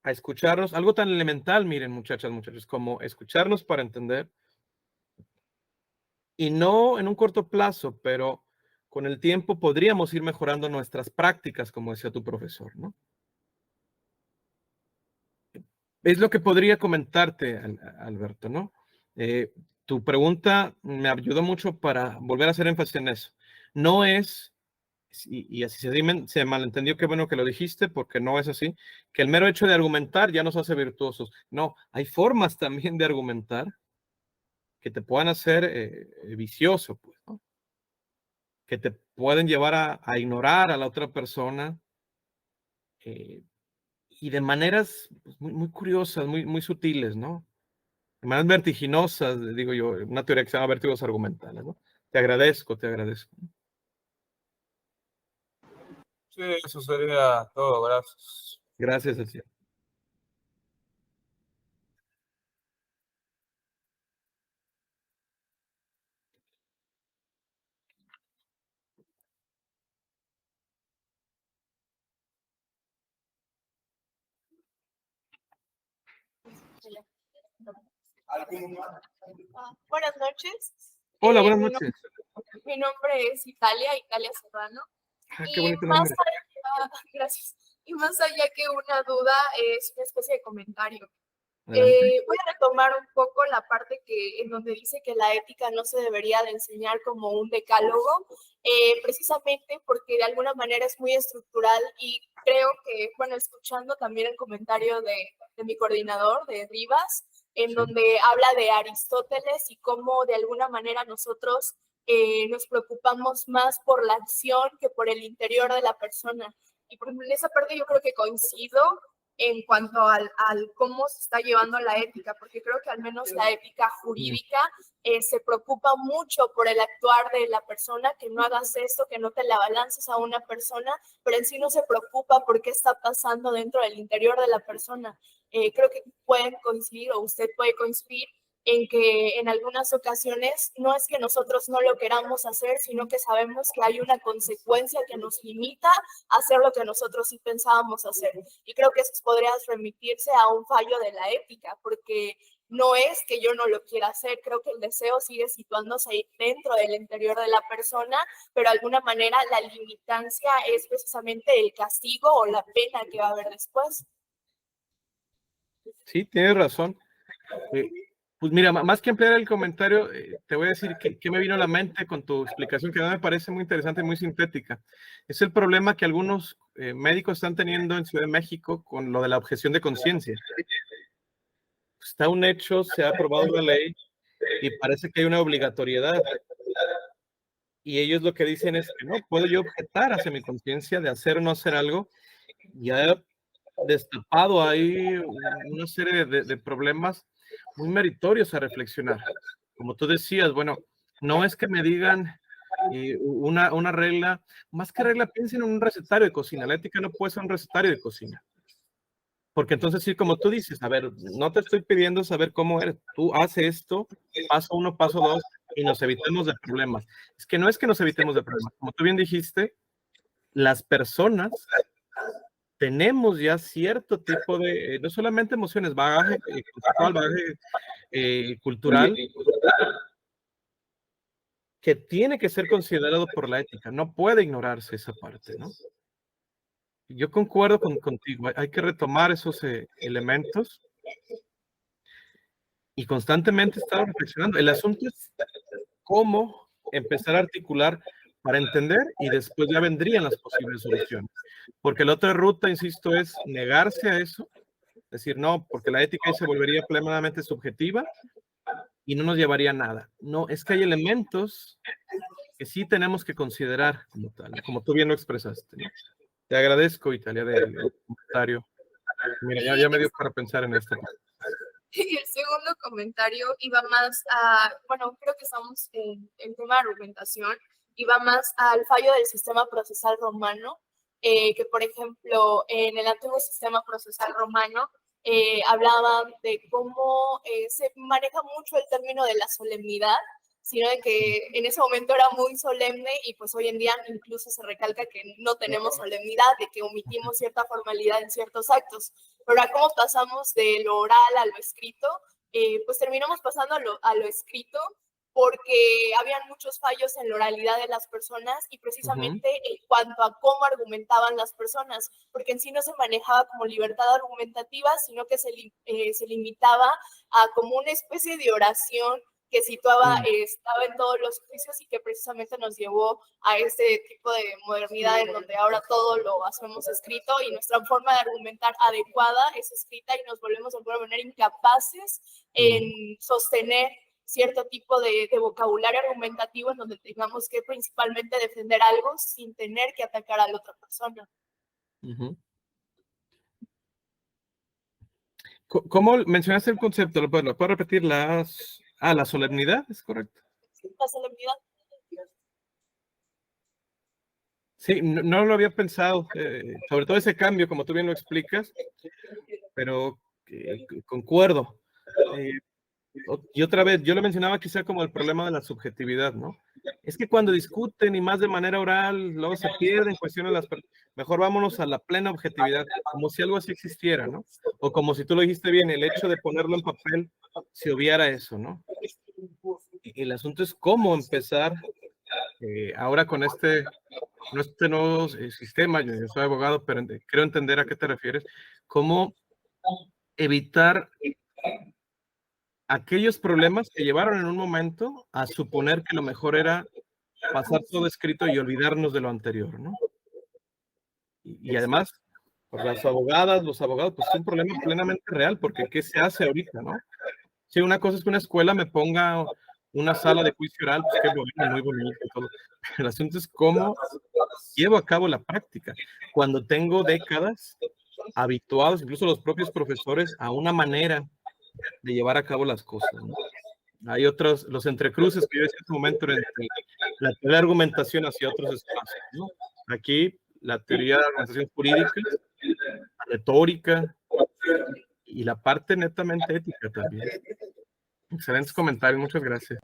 a escucharnos, algo tan elemental, miren, muchachas, muchachos, como escucharnos para entender, y no en un corto plazo, pero con el tiempo podríamos ir mejorando nuestras prácticas, como decía tu profesor, ¿no? Es lo que podría comentarte, Alberto, ¿no? Tu pregunta me ayudó mucho para volver a hacer énfasis en eso. No es, y así se malentendió, qué bueno que lo dijiste, porque no es así, que el mero hecho de argumentar ya nos hace virtuosos. No, hay formas también de argumentar que te puedan hacer vicioso, pues, ¿no? Que te pueden llevar a ignorar a la otra persona eh, y de maneras pues, muy curiosas, muy sutiles, ¿no? De maneras vertiginosas, digo yo, una teoría que se llama vértigos argumentales, ¿no? Te agradezco, te agradezco. Sí, eso sería todo, gracias. Gracias, Cecilia. Buenas noches. Hola, buenas Mi noches. mi nombre es Italia Serrano. Qué Y bonito más nombre. allá, gracias. Y más allá que una duda, es una especie de comentario. Adelante. Voy a retomar un poco la parte en donde dice que la ética no se debería de enseñar como un decálogo, precisamente porque de alguna manera es muy estructural y creo que, bueno, escuchando también el comentario de mi coordinador, de Rivas, en Sí. donde habla de Aristóteles y cómo de alguna manera nosotros nos preocupamos más por la acción que por el interior de la persona. Y por ejemplo, en esa parte yo creo que coincido en cuanto al cómo se está llevando la ética, porque creo que al menos la ética jurídica se preocupa mucho por el actuar de la persona, que no hagas esto, que no te la balances a una persona, pero en sí no se preocupa por qué está pasando dentro del interior de la persona. Creo que pueden coincidir o usted puede coincidir en que en algunas ocasiones no es que nosotros no lo queramos hacer, sino que sabemos que hay una consecuencia que nos limita a hacer lo que nosotros sí pensábamos hacer. Y creo que eso podría remitirse a un fallo de la ética, porque no es que yo no lo quiera hacer, creo que el deseo sigue situándose ahí dentro del interior de la persona, pero de alguna manera la limitancia es precisamente el castigo o la pena que va a haber después. Sí, tienes razón. Pues mira, más que ampliar el comentario, te voy a decir que me vino a la mente con tu explicación, que me parece muy interesante y muy sintética. Es el problema que algunos médicos están teniendo en Ciudad de México con lo de la objeción de conciencia. Está un hecho, se ha aprobado una ley y parece que hay una obligatoriedad. Y ellos lo que dicen es que no, puedo yo objetar hacia mi conciencia de hacer o no hacer algo. Y ha destapado ahí una serie de problemas muy meritorios a reflexionar. Como tú decías, bueno, no es que me digan una regla, más que regla, piensen en un recetario de cocina. La ética no puede ser un recetario de cocina. Porque entonces sí, como tú dices, a ver, no te estoy pidiendo saber cómo eres, tú haces esto, paso 1, paso 2, y nos evitemos de problemas. Es que no es que nos evitemos de problemas, como tú bien dijiste, las personas tenemos ya cierto tipo de, no solamente emociones, bagaje conceptual, bagaje cultural, que tiene que ser considerado por la ética, no puede ignorarse esa parte, ¿no? Yo concuerdo contigo, hay que retomar esos elementos y constantemente estar reflexionando. El asunto es cómo empezar a articular para entender y después ya vendrían las posibles soluciones. Porque la otra ruta, insisto, es negarse a eso, decir no, porque la ética ahí se volvería plenamente subjetiva y no nos llevaría a nada. No, es que hay elementos que sí tenemos que considerar como tal, como tú bien lo expresaste, ¿no? Te agradezco, Italia, del comentario. Mira, ya me dio para pensar en esta parte. Y el segundo comentario iba más a, bueno, creo que estamos en tema de argumentación, iba más al fallo del sistema procesal romano, que por ejemplo, en el antiguo sistema procesal romano, hablaban de cómo se maneja mucho el término de la solemnidad, sino de que en ese momento era muy solemne y pues hoy en día incluso se recalca que no tenemos solemnidad, de que omitimos cierta formalidad en ciertos actos. Pero ahora, ¿cómo pasamos de lo oral a lo escrito? Pues terminamos pasando a lo escrito porque habían muchos fallos en la oralidad de las personas y precisamente en cuanto a cómo argumentaban las personas, porque en sí no se manejaba como libertad argumentativa, sino que se limitaba a como una especie de oración que estaba en todos los juicios y que precisamente nos llevó a este tipo de modernidad en donde ahora todo lo hacemos escrito y nuestra forma de argumentar adecuada es escrita y nos volvemos de alguna manera incapaces en sostener cierto tipo de vocabulario argumentativo en donde tengamos que principalmente defender algo sin tener que atacar a la otra persona. ¿Cómo mencionaste el concepto? ¿Lo puedo repetir? La solemnidad, ¿es correcto? La solemnidad. Sí, no lo había pensado, sobre todo ese cambio, como tú bien lo explicas, pero concuerdo. Y otra vez, yo lo mencionaba quizá como el problema de la subjetividad, ¿no? Es que cuando discuten y más de manera oral, luego se pierden cuestiones, mejor vámonos a la plena objetividad, como si algo así existiera, ¿no? O como si tú lo dijiste bien, el hecho de ponerlo en papel, se obviara eso, ¿no? El asunto es cómo empezar ahora con este nuevo sistema. Yo soy abogado, pero creo entender a qué te refieres. Cómo evitar aquellos problemas que llevaron en un momento a suponer que lo mejor era pasar todo escrito y olvidarnos de lo anterior, ¿no? Y además, pues las abogadas, los abogados, pues es un problema plenamente real, porque ¿qué se hace ahorita, no? Si una cosa es que una escuela me ponga una sala de juicio oral, pues qué bonito, muy bonito y todo. El asunto es cómo llevo a cabo la práctica. Cuando tengo décadas habituados, incluso los propios profesores, a una manera de llevar a cabo las cosas, ¿no? Hay otros, los entrecruces que yo decía en este momento entre la teoría de argumentación hacia otros espacios, ¿no? Aquí la teoría de argumentación jurídica, la retórica y la parte netamente ética también. Excelentes comentarios, muchas gracias.